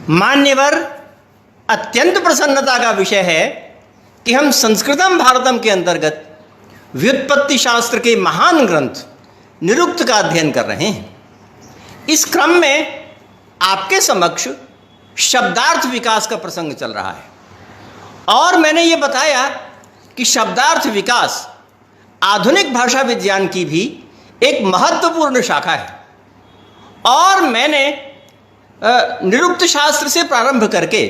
मान्यवर, अत्यंत प्रसन्नता का विषय है कि हम संस्कृतम भारतम के अंतर्गत व्युत्पत्ति शास्त्र के महान ग्रंथ निरुक्त का अध्ययन कर रहे हैं। इस क्रम में आपके समक्ष शब्दार्थ विकास का प्रसंग चल रहा है और मैंने ये बताया कि शब्दार्थ विकास आधुनिक भाषा विज्ञान की भी एक महत्वपूर्ण शाखा है और मैंने निरुक्त शास्त्र से प्रारंभ करके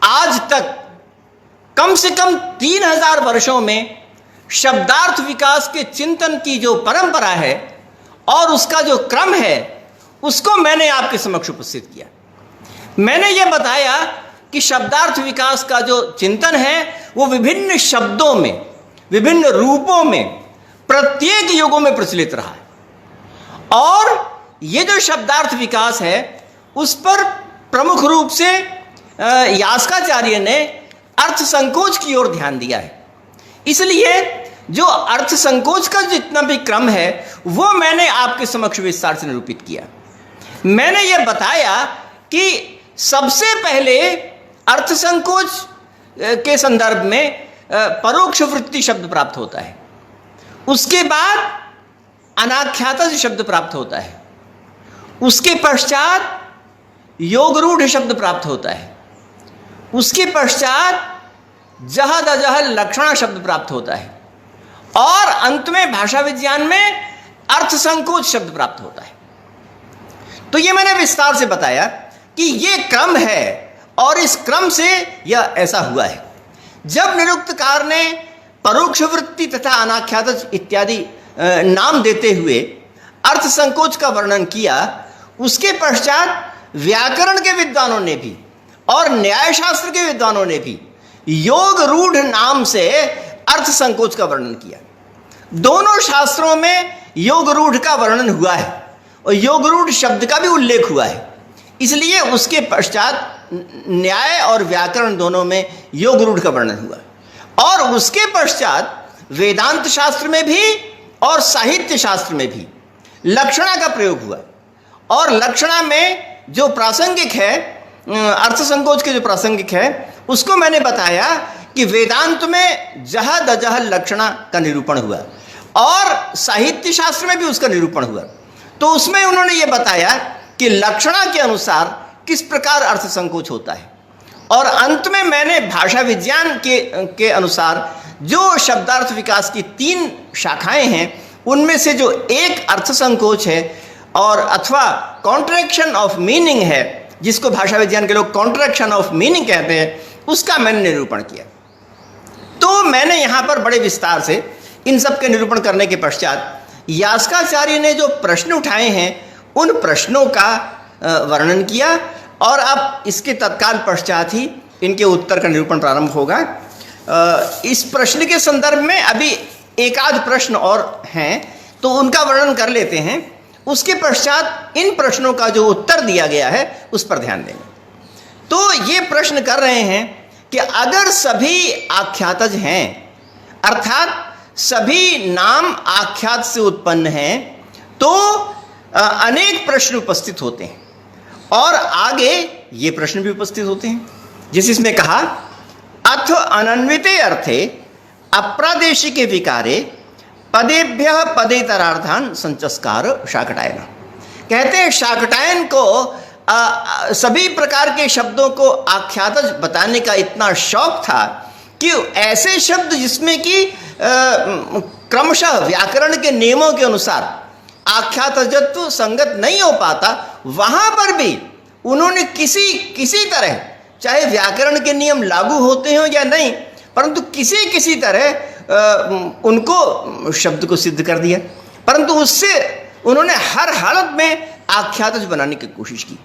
आज तक कम से कम 3000 वर्षों में शब्दार्थ विकास के चिंतन की जो परंपरा है और उसका जो क्रम है उसको मैंने आपके समक्ष उपस्थित किया। मैंने ये बताया कि शब्दार्थ विकास का जो चिंतन है वो विभिन्न शब्दों में, विभिन्न रूपों में, प्रत्येक युगों में प्रचलित रहा है और ये जो शब्दार्थ विकास है उस पर प्रमुख रूप से यास्काचार्य ने अर्थ संकोच की ओर ध्यान दिया है। इसलिए जो अर्थ संकोच का जितना भी क्रम है वो मैंने आपके समक्ष विस्तार से निरूपित किया। मैंने ये बताया कि सबसे पहले अर्थ संकोच के संदर्भ में परोक्ष वृत्ति शब्द प्राप्त होता है, उसके बाद अनाख्यातज शब्द प्राप्त होता है, उसके पश्चात योगरूढ़ शब्द प्राप्त होता है, उसके पश्चात जहद अजहल लक्षणा शब्द प्राप्त होता है और अंत में भाषा विज्ञान में अर्थ संकोच शब्द प्राप्त होता है। तो ये मैंने विस्तार से बताया कि ये क्रम है और इस क्रम से यह ऐसा हुआ है। जब निरुक्तकार ने परोक्ष वृत्ति तथा अनाख्यातज इत्यादि नाम देते हुए अर्थ संकोच का वर्णन किया, उसके पश्चात व्याकरण के विद्वानों ने भी और न्याय शास्त्र के विद्वानों ने भी योग रूढ़ नाम से अर्थ संकोच का वर्णन किया। दोनों शास्त्रों में योग रूढ़ का वर्णन हुआ है और योग रूढ़ शब्द का भी उल्लेख हुआ है, इसलिए उसके पश्चात न्याय और व्याकरण दोनों में योग रूढ़ का वर्णन हुआ और उसके पश्चात वेदांत शास्त्र में भी और साहित्य शास्त्र में भी लक्षणा का प्रयोग हुआ और लक्षणा में जो प्रासंगिक है, अर्थ संकोच के जो प्रासंगिक है उसको मैंने बताया कि वेदांत में जहद अजहल लक्षणा का निरूपण हुआ और साहित्य शास्त्र में भी उसका निरूपण हुआ। तो उसमें उन्होंने ये बताया कि लक्षणा के अनुसार किस प्रकार अर्थ संकोच होता है और अंत में मैंने भाषा विज्ञान के अनुसार जो शब्दार्थ विकास की 3 शाखाएं हैं उनमें से जो एक अर्थ संकोच है और अथवा कॉन्ट्रैक्शन ऑफ मीनिंग है, जिसको भाषा विज्ञान के लोग कॉन्ट्रैक्शन ऑफ मीनिंग कहते हैं, उसका मैंने निरूपण किया। तो मैंने यहाँ पर बड़े विस्तार से इन सब के निरूपण करने के पश्चात यास्काचार्य ने जो प्रश्न उठाए हैं उन प्रश्नों का वर्णन किया और अब इसके तत्काल पश्चात ही इनके उत्तर का निरूपण प्रारंभ होगा। इस प्रश्न के संदर्भ में अभी एक आध प्रश्न और हैं तो उनका वर्णन कर लेते हैं, उसके पश्चात इन प्रश्नों का जो उत्तर दिया गया है उस पर ध्यान देंगे। तो ये प्रश्न कर रहे हैं कि अगर सभी आख्यातज हैं अर्थात सभी नाम आख्यात से उत्पन्न हैं तो अनेक प्रश्न उपस्थित होते हैं और आगे ये प्रश्न भी उपस्थित होते हैं, जिस इसमें कहा अथ अनन्विते अर्थे अप्रादेशिके विकारे पदेभ्य पदेतरार्थान संचस्कार शाकटायन। कहते हैं शाकटायन को सभी प्रकार के शब्दों को आख्यातज बताने का इतना शौक था कि ऐसे शब्द जिसमें कि क्रमशः व्याकरण के नियमों के अनुसार आख्यातजत्व संगत नहीं हो पाता, वहां पर भी उन्होंने किसी तरह, चाहे व्याकरण के नियम लागू होते हो या नहीं, परंतु किसी तरह उनको शब्द को सिद्ध कर दिया, परंतु उससे उन्होंने हर हालत में आख्यातज बनाने की कोशिश की।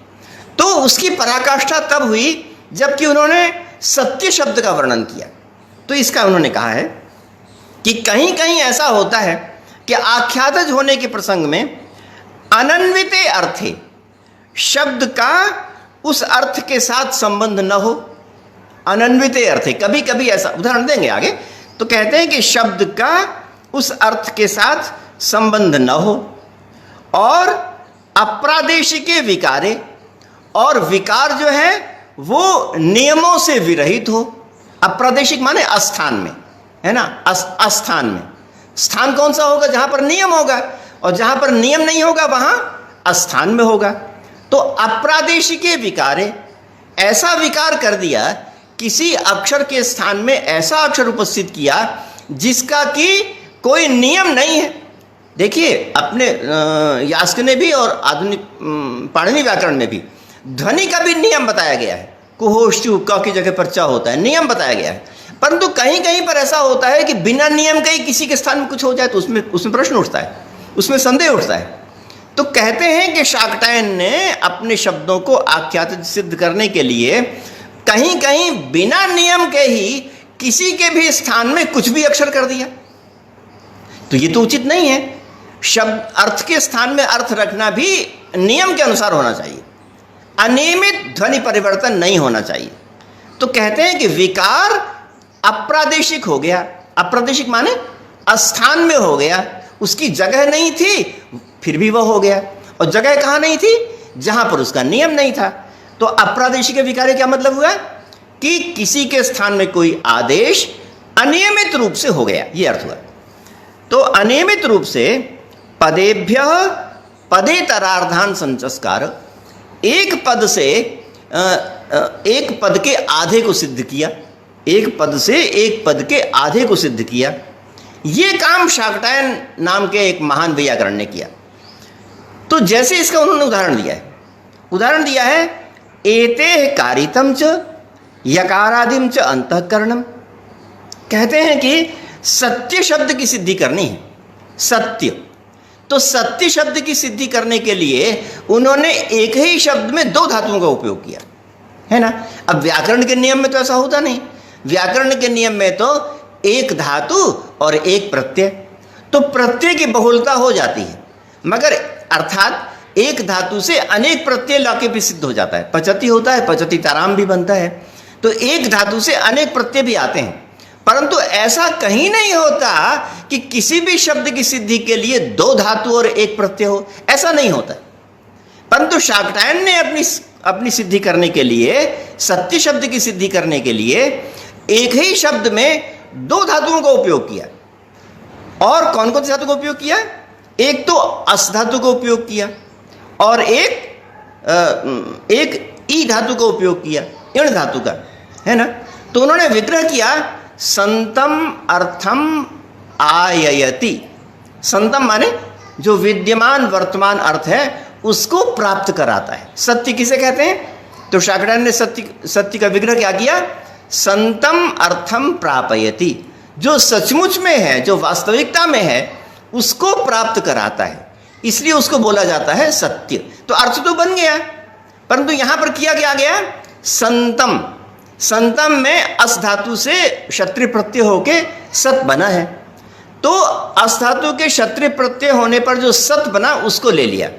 तो उसकी पराकाष्ठा तब हुई जबकि उन्होंने सत्य शब्द का वर्णन किया। तो इसका उन्होंने कहा है कि कहीं कहीं ऐसा होता है कि आख्यातज होने के प्रसंग में अनन्विते अर्थे शब्द का उस अर्थ के साथ संबंध न हो। अनन्विते अर्थे, कभी कभी ऐसा, उदाहरण देंगे आगे, तो कहते हैं कि शब्द का उस अर्थ के साथ संबंध न हो और अप्रादेशिके विकारे और विकार जो है वो नियमों से विरहित हो। अप्रादेशिक माने अस्थान में, है ना, अस्थान में। स्थान कौन सा होगा? जहां पर नियम होगा, और जहां पर नियम नहीं होगा वहां अस्थान में होगा। तो अप्रादेशिक विकारे, ऐसा विकार कर दिया, किसी अक्षर के स्थान में ऐसा अक्षर उपस्थित किया जिसका कि कोई नियम नहीं है। देखिए, अपने यास्क ने भी और आधुनिक पाणिनि व्याकरण में भी ध्वनि का भी नियम बताया गया है। कुहोष्टु क की जगह पर च होता है, नियम बताया गया है। परंतु कहीं कहीं पर ऐसा होता है कि बिना नियम के ही किसी के स्थान में कुछ हो जाए तो उसमें प्रश्न उठता है, उसमें संदेह उठता है। तो कहते हैं कि शाकटायन ने अपने शब्दों को आख्यात सिद्ध करने के लिए कहीं कहीं बिना नियम के ही किसी के भी स्थान में कुछ भी अक्षर कर दिया। तो ये तो उचित नहीं है। शब्द अर्थ के स्थान में अर्थ रखना भी नियम के अनुसार होना चाहिए, अनियमित ध्वनि परिवर्तन नहीं होना चाहिए। तो कहते हैं कि विकार अप्रादेशिक हो गया। अप्रादेशिक माने अस्थान में हो गया, उसकी जगह नहीं थी फिर भी वह हो गया। और जगह कहाँ नहीं थी? जहां पर उसका नियम नहीं था। तो अप्रादेशिक विकार क्या मतलब हुआ? कि किसी के स्थान में कोई आदेश अनियमित रूप से हो गया, यह अर्थ हुआ। तो अनियमित रूप से पदेभ्य पदेतरार्धान संचस्कार, एक पद से एक पद के आधे को सिद्ध किया, एक पद से एक पद के आधे को सिद्ध किया। ये काम शाकटायन नाम के एक महान वैयाकरण ने किया। तो जैसे इसका उन्होंने उदाहरण दिया है एते कारितम च यकारादिम च अंतःकरणम। कहते हैं कि सत्य शब्द की सिद्धि करनी है। सत्य, तो सत्य शब्द की सिद्धि करने के लिए उन्होंने एक ही शब्द में दो धातुओं का उपयोग किया, है ना। अब व्याकरण के नियम में तो ऐसा होता नहीं। व्याकरण के नियम में तो एक धातु और एक प्रत्यय, तो प्रत्यय की बहुलता हो जाती है, मगर अर्थात एक धातु से अनेक प्रत्यय लाके भी सिद्ध हो जाता है। पचती होता है, पचती ताराम भी बनता है। तो एक धातु से अनेक प्रत्यय भी आते हैं। परंतु ऐसा कहीं नहीं होता कि किसी भी शब्द की सिद्धि के लिए दो धातु और एक प्रत्यय हो, ऐसा नहीं होता। परंतु शाकटायन ने अपनी सिद्धि करने के लिए, सत्य शब्द की सिद्धि करने के लिए एक ही शब्द में दो धातुओं का उपयोग किया। और कौन कौन सी धातु का उपयोग किया? एक तो अस धातु का उपयोग किया और एक ई धातु का उपयोग किया, इण धातु का, है ना। तो उन्होंने विग्रह किया संतम अर्थम आययति। संतम माने जो विद्यमान वर्तमान अर्थ है उसको प्राप्त कराता है। सत्य किसे कहते हैं? तो शाकटायन ने सत्य का विग्रह क्या किया? संतम अर्थम प्रापयति, जो सचमुच में है, जो वास्तविकता में है, उसको प्राप्त कराता है, इसलिए उसको बोला जाता है सत्य। तो अर्थ तो बन गया, परंतु यहां पर किया क्या गया? संतम, संतम में अस धातु से क्षत्रिय प्रत्यय होके सत बना है। तो अस धातु के क्षत्रिय प्रत्यय होने पर जो सत बना उसको ले लिया,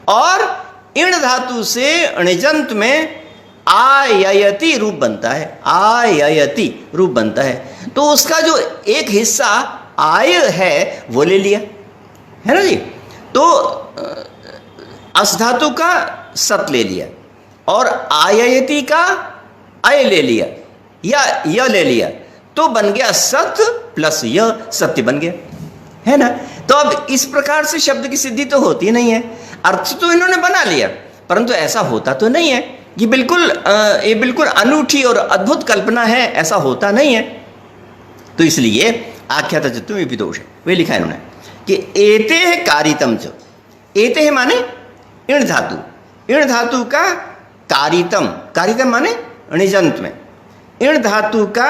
और इण धातु से अणिजंत में आययति रूप बनता है, आययति रूप बनता है। तो उसका जो एक हिस्सा आय है वो ले लिया, है ना जी। तो अस धातु का सत ले लिया और आययति का अय ले लिया या य ले लिया, तो बन गया सत प्लस य, सत्य बन गया, है ना। तो अब इस प्रकार से शब्द की सिद्धि तो होती नहीं है। अर्थ तो इन्होंने बना लिया, परंतु ऐसा होता तो नहीं है। ये बिल्कुल अनूठी और अद्भुत कल्पना है, ऐसा होता नहीं है। तो इसलिए आख्यातचित्तम में भी दोष है। वे लिखा है इन्होंने कि एते कारितम च, एते माने इण धातु, इण धातु का कारितम, कारितम माने अणिजंत में, इण धातु का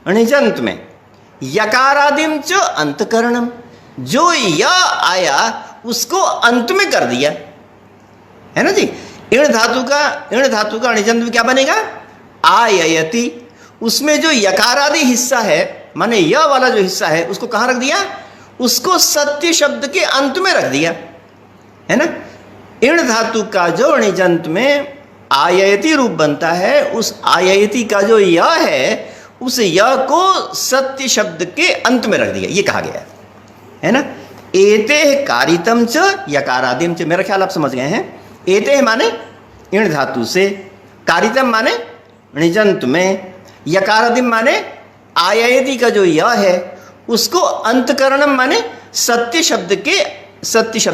अणिजंत में यकारादिम च अंतकरणम, जो य आया उसको अंत में कर दिया, है ना जी। इण धातु का अणिजंत में क्या बनेगा? आययति। उसमें जो यकारादि हिस्सा है, माने य वाला जो हिस्सा है, उसको कहाँ रख दिया? उसको सत्य शब्द के अंत में रख दिया, है ना। इण धातु का जो अणिजंत में आययति रूप बनता है, उस आययति का जो य है, उस य को सत्य शब्द के अंत में रख दिया, ये कहा गया है ना। एते कारितम च यकारादिम च, मेरा ख्याल आप समझ गए हैं। एते माने इण धातु से, कारितम माने णिजंत में, यकारादिम माने आयति का जो य है उसको अंतकरणम माने सत्य शब्द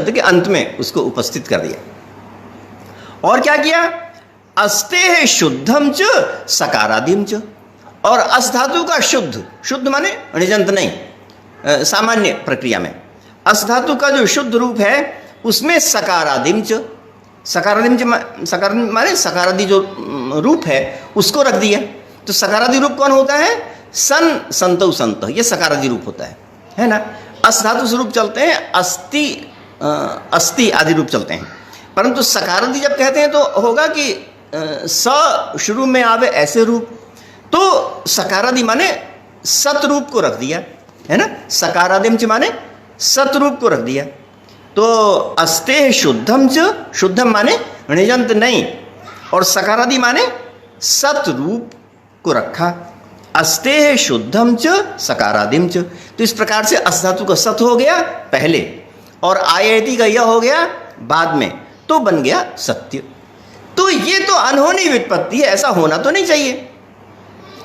के अंत में उसको उपस्थित कर दिया। और क्या किया? अस्ते है शुद्धम च सकारादिम च, और अस धातु का शुद्ध माने णिजंत नहीं, सामान्य प्रक्रिया में अस धातु का जो शुद्ध रूप है उसमें सकारादिम च, सकारादिम माने सकारादि जो रूप है उसको रख दिया। तो सकारादि रूप कौन होता है? सन, संतौ, संत, ये सकारादि रूप होता है ना। अस धातु स्वरूप चलते हैं, अस्ति आदि रूप चलते हैं, परंतु सकारादि जब कहते हैं तो होगा कि स शुरू में आवे ऐसे रूप, तो सकारादि माने सत रूप को रख दिया, है ना। सकारादिम च माने सत रूप को रख दिया। तो अस्ते शुद्धम च, शुद्धम माने णिजंत नहीं, और सकारादि माने सत रूप को रखा। अस्ते शुद्धम च सकारादिम च, तो इस प्रकार से अस धातु का सत हो गया पहले और आयति का यह हो गया बाद में, तो बन गया सत्य। तो ये तो अनहोनी व्युत्पत्ति है, ऐसा होना तो नहीं चाहिए,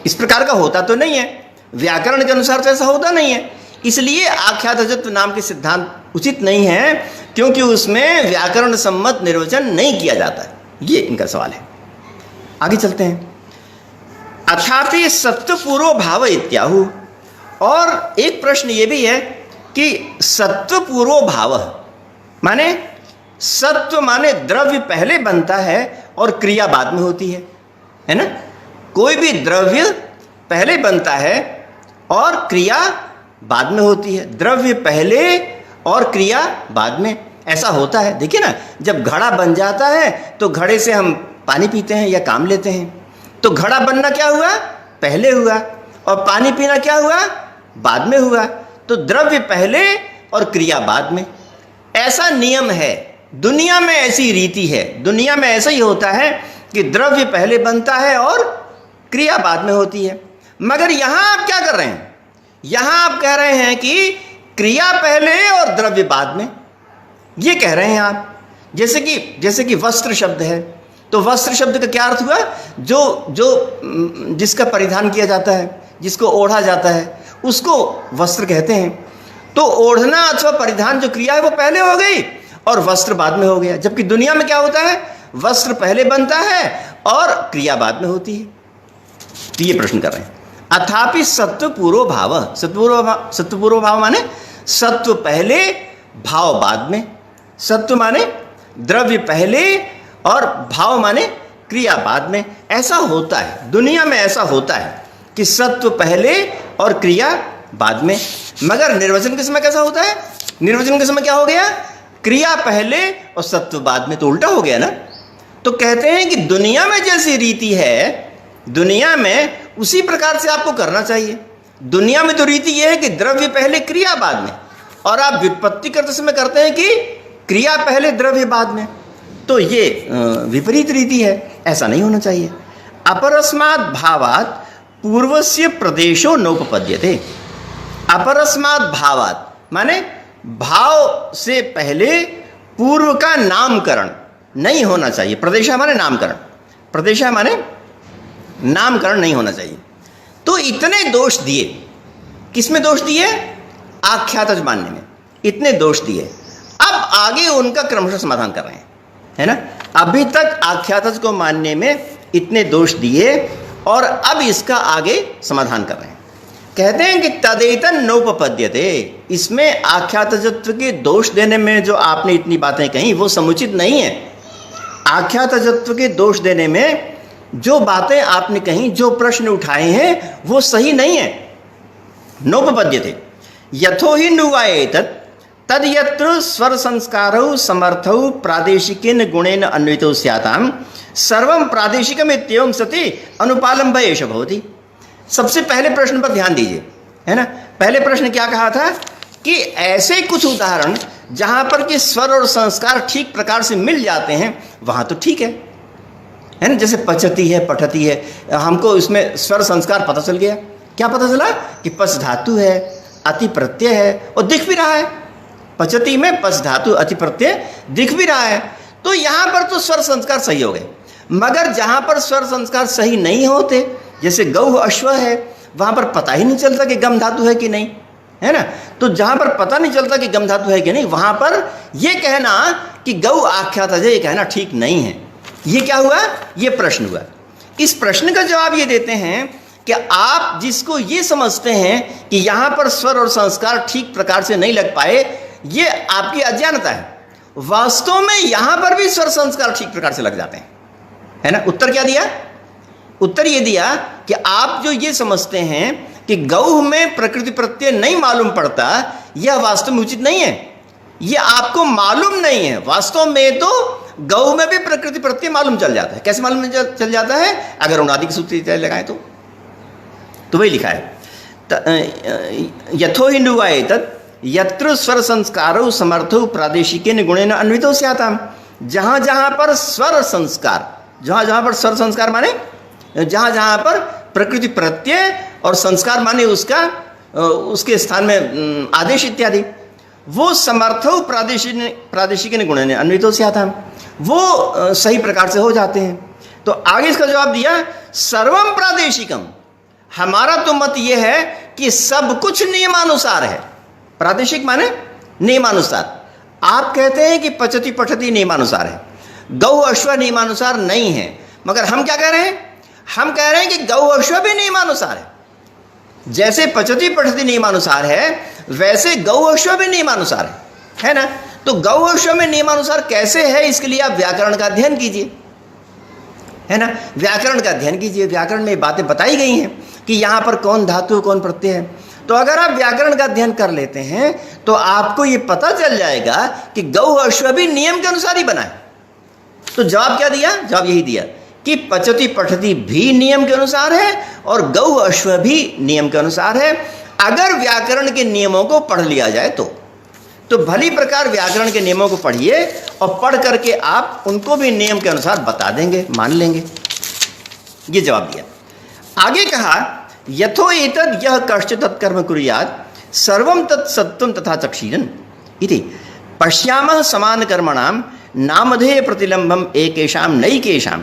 इस प्रकार का होता तो नहीं है, व्याकरण के अनुसार तो ऐसा होता नहीं है। इसलिए आख्यातजत्व नाम के सिद्धांत उचित नहीं है, क्योंकि उसमें व्याकरण सम्मत निर्वचन नहीं किया जाता है। ये इनका सवाल है। आगे चलते हैं। अथापि सत्वपूर्व भाव इत्याहु, और एक प्रश्न ये भी है कि सत्वपूर्व भाव माने, सत्व माने द्रव्य पहले बनता है और क्रिया बाद में होती है ना। कोई भी द्रव्य पहले बनता है और क्रिया बाद में होती है, द्रव्य पहले और क्रिया बाद में, ऐसा होता है। देखिए ना, जब घड़ा बन जाता है तो घड़े से हम पानी पीते हैं या काम लेते हैं, तो घड़ा बनना क्या हुआ? पहले हुआ, और पानी पीना क्या हुआ? बाद में हुआ। तो द्रव्य पहले और क्रिया बाद में, ऐसा नियम है, दुनिया में ऐसी रीति है, दुनिया में ऐसा ही होता है कि द्रव्य पहले बनता है और क्रिया बाद में होती है। मगर यहाँ आप क्या कर रहे हैं? यहाँ आप कह रहे हैं कि क्रिया पहले और द्रव्य बाद में, ये कह रहे हैं आप। जैसे कि वस्त्र शब्द है, तो वस्त्र शब्द का क्या अर्थ हुआ? जो जिसका परिधान किया जाता है, जिसको ओढ़ा जाता है, उसको वस्त्र कहते हैं। तो ओढ़ना अथवा परिधान जो क्रिया है वो पहले हो गई और वस्त्र बाद में हो गया। जबकि दुनिया में क्या होता है? वस्त्र पहले बनता है और क्रिया बाद में होती है। तो ये प्रश्न कर रहे हैं। अथापि सत्वपूर्व भाव, सत्वपूर्व भाव माने सत्व पहले भाव बाद में, सत्व माने द्रव्य पहले और भाव माने क्रिया बाद में। ऐसा होता है, दुनिया में ऐसा होता है कि सत्व पहले और क्रिया बाद में। मगर निर्वचन के समय कैसा होता है? निर्वचन के समय क्या हो गया? क्रिया पहले और सत्व बाद में, तो उल्टा हो गया ना। तो कहते हैं कि दुनिया में जैसी रीति है, दुनिया में उसी प्रकार से आपको करना चाहिए। दुनिया में तो रीति यह है कि द्रव्य पहले क्रिया बाद में, और आप व्युत्पत्ति करते समय करते हैं कि क्रिया पहले द्रव्य बाद में। तो ये विपरीत रीति है, ऐसा नहीं होना चाहिए। अपरस्मात् भावात् पूर्वस्य प्रदेशो नोपपद्यते। अपरस्मात् भावात् माने भाव से पहले पूर्व का नामकरण नहीं होना चाहिए। प्रदेशा माने नामकरण, प्रदेशा माने नामकरण नहीं होना चाहिए। तो इतने दोष दिए, किसमें दोष दिए? आख्यातज मानने में इतने दोष दिए। अब आगे उनका क्रमशः समाधान कर रहे हैं, है ना। अभी तक आख्यातज को मानने में इतने दोष दिए और अब इसका आगे समाधान कर रहे हैं। कहते हैं कि तदेतन नोपपद्यते, इसमें आख्यातजत्व के दोष देने में जो आपने इतनी बातें कही वो समुचित नहीं है। आख्यातजत्व के दोष देने में जो बातें आपने कही, जो प्रश्न उठाए हैं वो सही नहीं है। नोपपद्यते यथो ही नुवाएतत् तद यत्र स्वर संस्कारौ समर्थौ प्रादेशिकेन गुणेन अन्वितो स्याताम सर्वं प्रादेशिकम इत्येवं सति अनुपालम्ब एष भवति। सबसे पहले प्रश्न पर ध्यान दीजिए, है ना। पहले प्रश्न क्या कहा था कि ऐसे कुछ उदाहरण जहां पर कि स्वर और संस्कार ठीक प्रकार से मिल जाते हैं वहां तो ठीक है ना। जैसे पचती है, पठती है, हमको इसमें स्वर संस्कार पता चल गया। क्या पता चला? कि पच धातु है, अति प्रत्यय है और दिख भी रहा है। पचती में पच धातु, अति प्रत्यय दिख भी रहा है। तो यहां पर तो स्वर संस्कार सही हो गए। मगर जहां पर स्वर संस्कार सही नहीं होते, जैसे गौ अश्व है, वहां पर पता ही नहीं चलता कि गम धातु है कि नहीं, है ना। तो जहां पर पता नहीं चलता कि गम धातु है कि नहीं, वहां पर यह कहना कि गौ आख्यात है, ये कहना ठीक नहीं है। ये क्या हुआ? ये प्रश्न हुआ। इस प्रश्न का जवाब ये देते हैं कि आप जिसको ये समझते हैं कि यहां पर स्वर और संस्कार ठीक प्रकार से नहीं लग पाए, ये आपकी अज्ञानता है। वास्तव में यहां पर भी स्वर संस्कार ठीक प्रकार से लग जाते हैं, है ना। उत्तर क्या दिया? उत्तर ये दिया कि आप जो ये समझते हैं कि गौ में प्रकृति प्रत्यय नहीं मालूम पड़ता, यह वास्तव में उचित नहीं है। यह आपको मालूम नहीं है। वास्तव में तो गौ में भी प्रकृति प्रत्यय मालूम चल जाता है। कैसे मालूम चल जाता है? अगर उनादि की सूत्र लगाएं तो वही लिखा है, यथो ही नुवाए तत् यत्र स्वर संस्कारो समर्थो प्रादेशिकेन गुणेन अन्वितो स्याताम। जहां जहां पर स्वर संस्कार, जहां जहां पर स्वर संस्कार माने जहां जहां पर प्रकृति प्रत्यय और संस्कार माने उसके स्थान में आदेश इत्यादि, वो समर्थो प्रादेशिकेन गुणेन अन्वितो स्याताम, वो सही प्रकार से हो जाते हैं। तो आगे इसका जवाब दिया, सर्वम प्रादेशिकम। हमारा तो मत यह है कि सब कुछ नियमानुसार है। प्रादेशिक माने नियमानुसार। आप कहते हैं कि पचति पठति नियमानुसार है, गौ अश्व नियमानुसार नहीं है, मगर हम क्या कह रहे हैं? हम कह रहे हैं कि गौ अश्व भी नियमानुसार है। जैसे पचति पठति नियमानुसार है, वैसे गौ अश्व भी नियमानुसार है ना। तो गौ अश्व में नियमानुसार कैसे है, इसके लिए आप व्याकरण का अध्ययन कीजिए, है ना। व्याकरण का अध्ययन कीजिए। व्याकरण में बातें बताई गई हैं कि यहां पर कौन धातु कौन प्रत्यय है। तो अगर आप व्याकरण का अध्ययन कर लेते हैं तो आपको यह पता चल जाएगा कि गौ अश्व भी नियम के अनुसार ही बना है। तो जवाब क्या दिया? जवाब यही दिया कि पचति पठति भी नियम के अनुसार है और गौ अश्व भी नियम के अनुसार है, अगर व्याकरण के नियमों को पढ़ लिया जाए तो भली प्रकार व्याकरण के नियमों को पढ़िए और पढ़ करके आप उनको भी नियम के अनुसार बता देंगे, मान लेंगे। ये जवाब दिया। आगे कहा, यथो एतद् यह कश्चित् तत्कर्म कुर्यात् सर्वं तत् सत्वं तथा चक्षीरन् इति पश्यामः समान कर्मणां नामधेय प्रतिलंबम एकेषां नैकेषां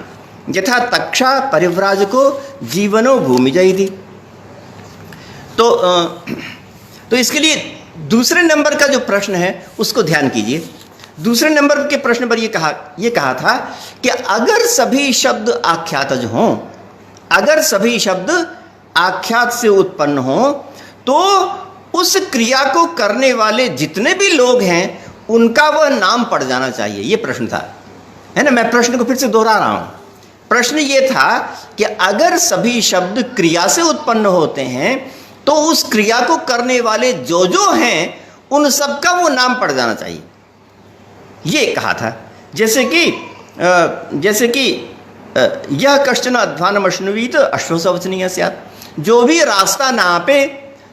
यथा तक्षा परिव्राजको जीवनो भूमिजयति। तो इसके लिए दूसरे नंबर का जो प्रश्न है उसको ध्यान कीजिए। दूसरे नंबर के प्रश्न पर ये कहा था कि अगर सभी शब्द आख्यातज हों, अगर सभी शब्द आख्यात से उत्पन्न हों, तो उस क्रिया को करने वाले जितने भी लोग हैं उनका वह नाम पड़ जाना चाहिए। ये प्रश्न था, है ना। मैं प्रश्न को फिर से दोहरा रहा हूं। प्रश्न ये था कि अगर सभी शब्द क्रिया से उत्पन्न होते हैं तो उस क्रिया को करने वाले जो हैं उन सब का वो नाम पड़ जाना चाहिए, ये कहा था। जैसे कि यह कश्चन अध्वानम अश्नुवीत अश्वसवचनीय स्यात्। जो भी रास्ता नापे,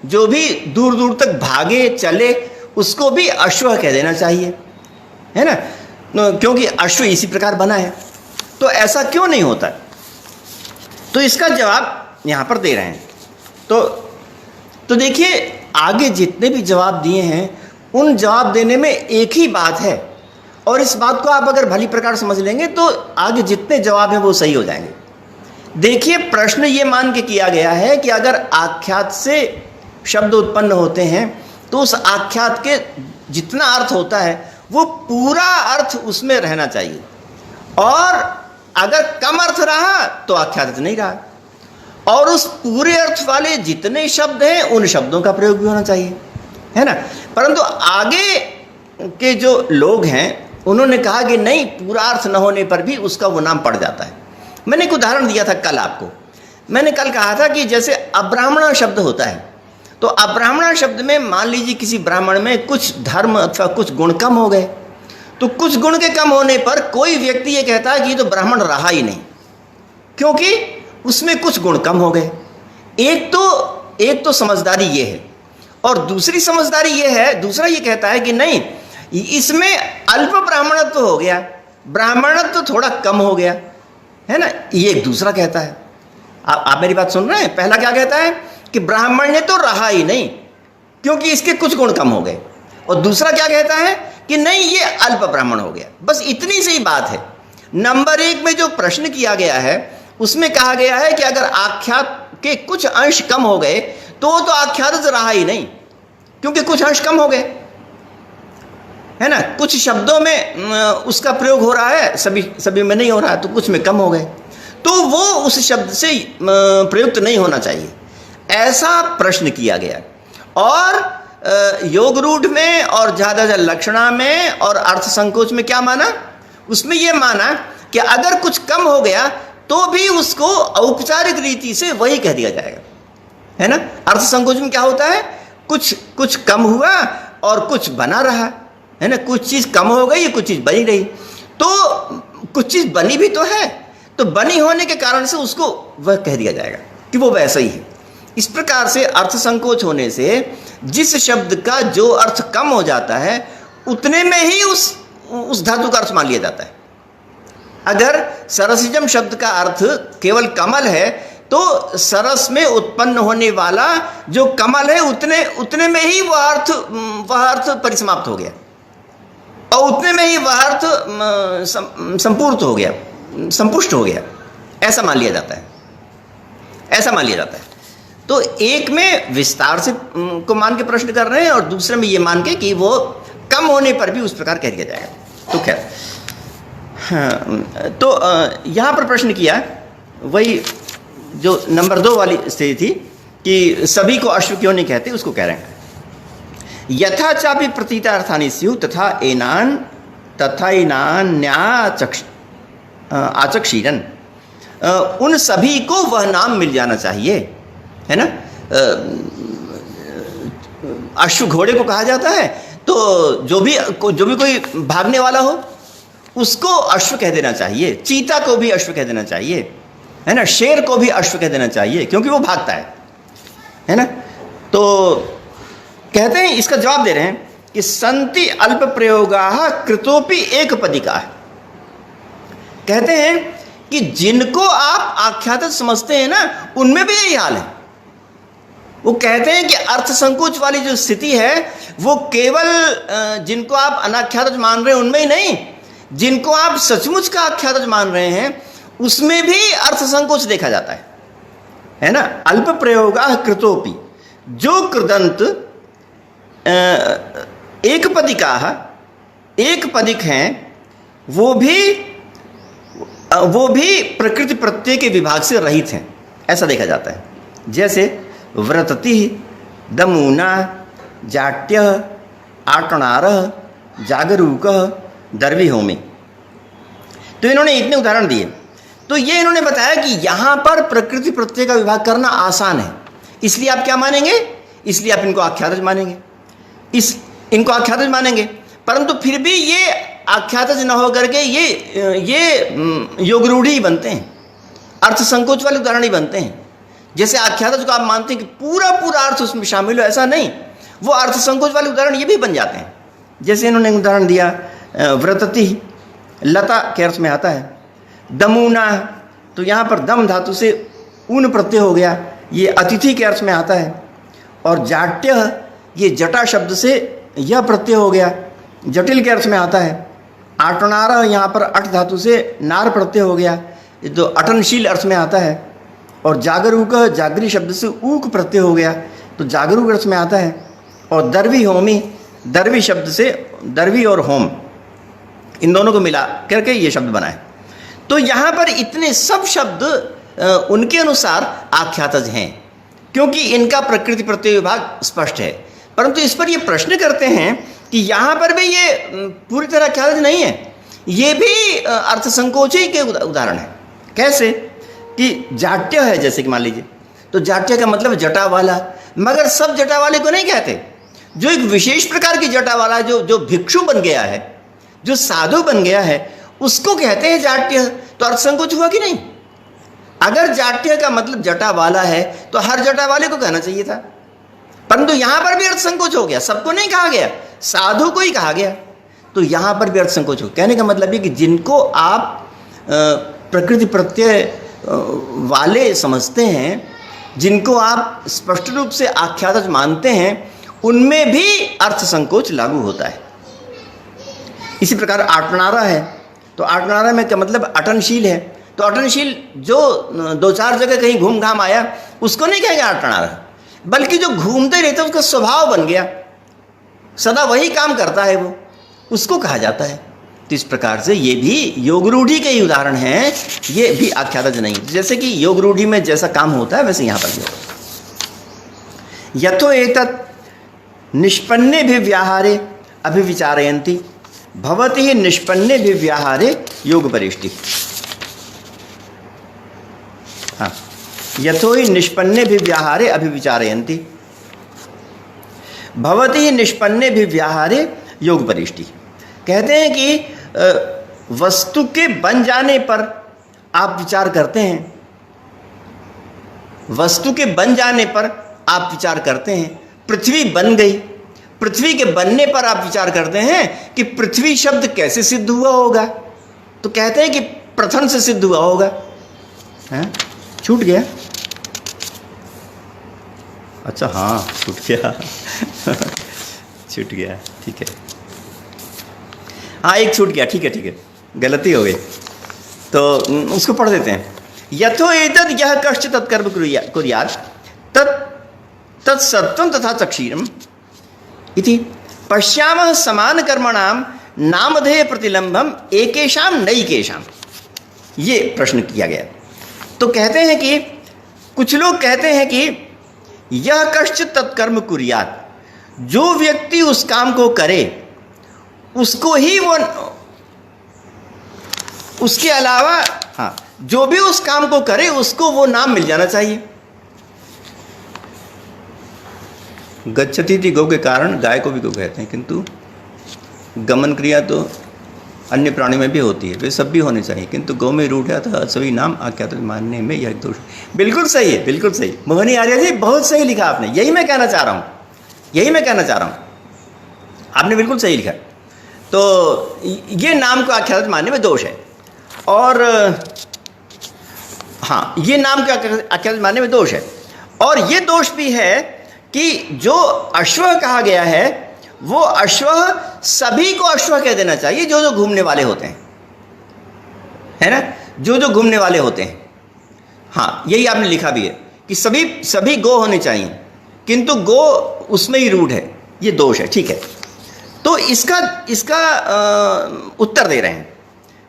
जो भी दूर दूर तक भागे चले, उसको भी अश्व कह देना चाहिए, है ना, क्योंकि अश्व इसी प्रकार बना है। तो ऐसा क्यों नहीं होता? तो इसका जवाब यहां पर दे रहे हैं। तो देखिए, आगे जितने भी जवाब दिए हैं उन जवाब देने में एक ही बात है, और इस बात को आप अगर भली प्रकार समझ लेंगे तो आगे जितने जवाब हैं वो सही हो जाएंगे। देखिए, प्रश्न ये मान के किया गया है कि अगर आख्यात से शब्द उत्पन्न होते हैं तो उस आख्यात के जितना अर्थ होता है वो पूरा अर्थ उसमें रहना चाहिए, और अगर कम अर्थ रहा तो आख्यात नहीं रहा, और उस पूरे अर्थ वाले जितने शब्द हैं उन शब्दों का प्रयोग भी होना चाहिए, है ना। परंतु आगे के जो लोग हैं उन्होंने कहा कि नहीं, पूरा अर्थ न होने पर भी उसका वो नाम पड़ जाता है। मैंने एक उदाहरण दिया था कल आपको। मैंने कल कहा था कि जैसे अब्राह्मण शब्द होता है, तो अब्राह्मण शब्द में मान लीजिए किसी ब्राह्मण में कुछ धर्म अथवा कुछ गुण कम हो गए, तो कुछ गुण के कम होने पर कोई व्यक्ति ये कहता है कि ये तो ब्राह्मण रहा ही नहीं, क्योंकि उसमें कुछ गुण कम हो गए। एक तो समझदारी ये है, और दूसरी समझदारी ये है, दूसरा ये कहता है कि नहीं, इसमें अल्प ब्राह्मणत्व हो गया, ब्राह्मणत्व थोड़ा कम हो गया, है ना। ये एक दूसरा कहता है। आप मेरी बात सुन रहे हैं? पहला क्या कहता है कि ब्राह्मण ने तो रहा ही नहीं क्योंकि इसके कुछ गुण कम हो गए, और दूसरा क्या कहता है कि नहीं, ये अल्प ब्राह्मण हो गया। बस इतनी सी बात है। नंबर 1 में जो प्रश्न किया गया है उसमें कहा गया है कि अगर आख्यात के कुछ अंश कम हो गए तो आख्यात रहा ही नहीं, क्योंकि कुछ अंश कम हो गए, है ना। कुछ शब्दों में उसका प्रयोग हो रहा है, सभी में नहीं हो रहा है, तो कुछ में कम हो गए, तो वो उस शब्द से प्रयुक्त नहीं होना चाहिए, ऐसा प्रश्न किया गया। और योग रूढ़ में और ज़्यादा लक्षणा में और अर्थ संकोच में क्या माना? उसमें यह माना कि अगर कुछ कम हो गया तो भी उसको औपचारिक रीति से वही कह दिया जाएगा, है ना। अर्थ संकोच में क्या होता है? कुछ कम हुआ और कुछ बना रहा, है ना। कुछ चीज़ कम हो गई, कुछ चीज़ बनी रही, तो कुछ चीज़ बनी भी तो है, तो बनी होने के कारण से उसको वह कह दिया जाएगा कि वो वैसा ही है। इस प्रकार से अर्थ संकोच होने से जिस शब्द का जो अर्थ कम हो जाता है उतने में ही उस धातु का अर्थ मान लिया जाता है। अगर सरसिजम शब्द का अर्थ केवल कमल है तो सरस में उत्पन्न होने वाला जो कमल है उतने में ही वह अर्थ परिसमाप्त हो गया और उतने में ही वह अर्थ संपूर्ण हो गया, संपुष्ट हो गया, ऐसा मान लिया जाता है, ऐसा मान लिया जाता है। तो एक में विस्तार से को मान के प्रश्न कर रहे हैं और दूसरे में ये मान के कि वो कम होने पर भी उस प्रकार कह दिया जाएगा। तो खैर, हाँ, तो यहाँ पर प्रश्न किया वही जो नंबर 2 वाली स्थिति थी कि सभी को अश्व क्यों नहीं कहते, उसको कह रहे हैं। यथा चापि प्रतीतार्थानि स्युः तथा एनान आचक्षीरन, उन सभी को वह नाम मिल जाना चाहिए, है ना। अश्व घोड़े को कहा जाता है, तो जो भी कोई भागने वाला हो उसको अश्व कह देना चाहिए, चीता को भी अश्व कह देना चाहिए, है ना। शेर को भी अश्व कह देना चाहिए क्योंकि वो भागता है ना। तो कहते हैं, इसका जवाब दे रहे हैं कि संति अल्प प्रयोगाः कृतोपि एक पदिकाः। कहते हैं कि जिनको आप आख्यात समझते हैं ना उनमें भी यही हाल है। वो कहते हैं कि अर्थ संकोच वाली जो स्थिति है वो केवल जिनको आप अनाख्यात मान रहे हैं उनमें ही नहीं, जिनको आप सचमुच का आख्यात मान रहे हैं उसमें भी अर्थ संकोच देखा जाता है ना। अल्प प्रयोगाः कृतोपि, जो कृदंत एक पदिक हैं वो भी प्रकृति प्रत्यय के विभाग से रहित हैं, ऐसा देखा जाता है। जैसे व्रतति, दमूना, जाट्य, आटणार, जागरूक, दर्वी होमी। तो इन्होंने इतने उदाहरण दिए। तो ये इन्होंने बताया कि यहाँ पर प्रकृति प्रत्यय का विभाग करना आसान है, इसलिए आप क्या मानेंगे? इसलिए आप इनको आख्यातज मानेंगे, इनको आख्यातज मानेंगे। परंतु फिर भी ये आख्यातज न होकर के ये योग रूढ़ी ही बनते हैं, अर्थ संकोच वाले उदाहरण ही बनते हैं। जैसे आख्यातज को आप मानते हैं कि पूरा अर्थ उसमें शामिल हो, ऐसा नहीं, वो अर्थ संकोच वाले उदाहरण ये भी बन जाते हैं। जैसे इन्होंने उदाहरण दिया व्रतति, लता के अर्थ में आता है। दमूना, तो यहाँ पर दम धातु से ऊन प्रत्यय हो गया, ये अतिथि के अर्थ में आता है। और जाट्य, ये जटा शब्द से यह प्रत्यय हो गया, जटिल के अर्थ में आता है। आटनार, यहाँ पर अट धातु से नार प्रत्यय हो गया, ये तो अटनशील अर्थ में आता है। और जागरूक, जागरी शब्द से ऊक प्रत्यय हो गया, तो जागरूक अर्थ में आता है। और दर्वी होमी, दर्वी शब्द से दर्वी और होम, इन दोनों को मिला करके ये शब्द बना है। तो यहाँ पर इतने सब शब्द उनके अनुसार आख्यातज हैं, क्योंकि इनका प्रकृति प्रत्यय विभाग स्पष्ट है। परंतु इस पर ये प्रश्न करते हैं कि यहाँ पर भी ये पूरी तरह आख्यातज नहीं है, ये भी अर्थ संकोच ही के उदाहरण है। कैसे कि जाट्य है, जैसे कि मान लीजिए, तो जाट्य का मतलब जटा वाला, मगर सब जटा वाले को नहीं कहते। जो एक विशेष प्रकार की जटा वाला जो भिक्षु बन गया है, जो साधु बन गया है, उसको कहते हैं जाट्य। तो अर्थ संकोच हुआ कि नहीं? अगर जाट्य का मतलब जटा वाला है तो हर जटा वाले को कहना चाहिए था, परंतु यहां पर भी अर्थ संकोच हो गया, सबको नहीं कहा गया, साधु को ही कहा गया। तो यहां पर भी अर्थ संकोच हो, कहने का मतलब है कि जिनको आप प्रकृति प्रत्यय वाले समझते हैं, जिनको आप स्पष्ट रूप से आख्यातज मानते हैं, उनमें भी अर्थ संकोच लागू होता है। इसी प्रकार आटनारा है, तो अटनारा में क्या मतलब अटनशील है, तो अटनशील जो 2-4 जगह कहीं घूम घाम आया उसको नहीं कहेंगे अटनारा, बल्कि जो घूमते रहते उसका स्वभाव बन गया, सदा वही काम करता है वो, उसको कहा जाता है। तो इस प्रकार से ये भी योग रूढ़ी के ही उदाहरण हैं, ये भी आख्यातज नहीं। जैसे कि योग रूढ़ी में जैसा काम होता है वैसे यहाँ पर भी होता है। यथो एतत् निष्पन्ने भी व्याहारे अभिविचारयन्ति भवति ही निष्पन्ने भी व्याहारे योग परिष्टि। हाँ, यथो ही निष्पन्ने भी व्याहारे अभिविचारयन्ति भवति ही निष्पन्ने भी व्याहारे योग परिष्टि। कहते हैं कि वस्तु के बन जाने पर आप विचार करते हैं, वस्तु के बन जाने पर आप विचार करते हैं। पृथ्वी बन गई, पृथ्वी के बनने पर आप विचार करते हैं कि पृथ्वी शब्द कैसे सिद्ध हुआ होगा, तो कहते हैं कि प्रथम से सिद्ध हुआ होगा। हैं? छूट गया? अच्छा हाँ छूट गया छूट गया, ठीक है, हाँ एक छूट गया, ठीक है ठीक है, गलती हो गई, तो उसको पढ़ देते हैं। यथो एतद् यः कश्चित् तत्कर्म कुर्यात् तत्सत्त्वं तथा चक्षीरम् इति पश्यामः समान कर्मणां नामधेय प्रतिलंबम एकेषां नैकेषां। ये प्रश्न किया गया। तो कहते हैं कि कुछ लोग कहते हैं कि यह कश्चित् तत्कर्म कुर्यात्, जो व्यक्ति उस काम को करे उसको ही वो, उसके अलावा हाँ जो भी उस काम को करे उसको वो नाम मिल जाना चाहिए। गच्छति थी गौ के कारण गाय को भी गौ कहते हैं, किंतु गमन क्रिया तो अन्य प्राणी में भी होती है, वे सब भी होने चाहिए, किंतु गौ में रूढ़ है तो सभी नाम आख्यात मानने में यह दोष। बिल्कुल सही है, बिल्कुल सही, मोहनी आर्य जी बहुत सही लिखा आपने, यही मैं कहना चाह रहा हूँ, यही मैं कहना चाह रहा हूँ, आपने बिल्कुल सही लिखा। तो ये नाम को आख्यात मानने में दोष है, और हाँ ये नाम को आख्यात मानने में दोष है, और ये दोष भी है कि जो अश्व कहा गया है वो अश्व सभी को अश्व कह देना चाहिए जो जो घूमने वाले होते हैं, है ना, जो जो घूमने वाले होते हैं। हाँ यही आपने लिखा भी है कि सभी गो होने चाहिए, किंतु गो उसमें ही रूढ़ है, ये दोष है, ठीक है। तो इसका उत्तर दे रहे हैं,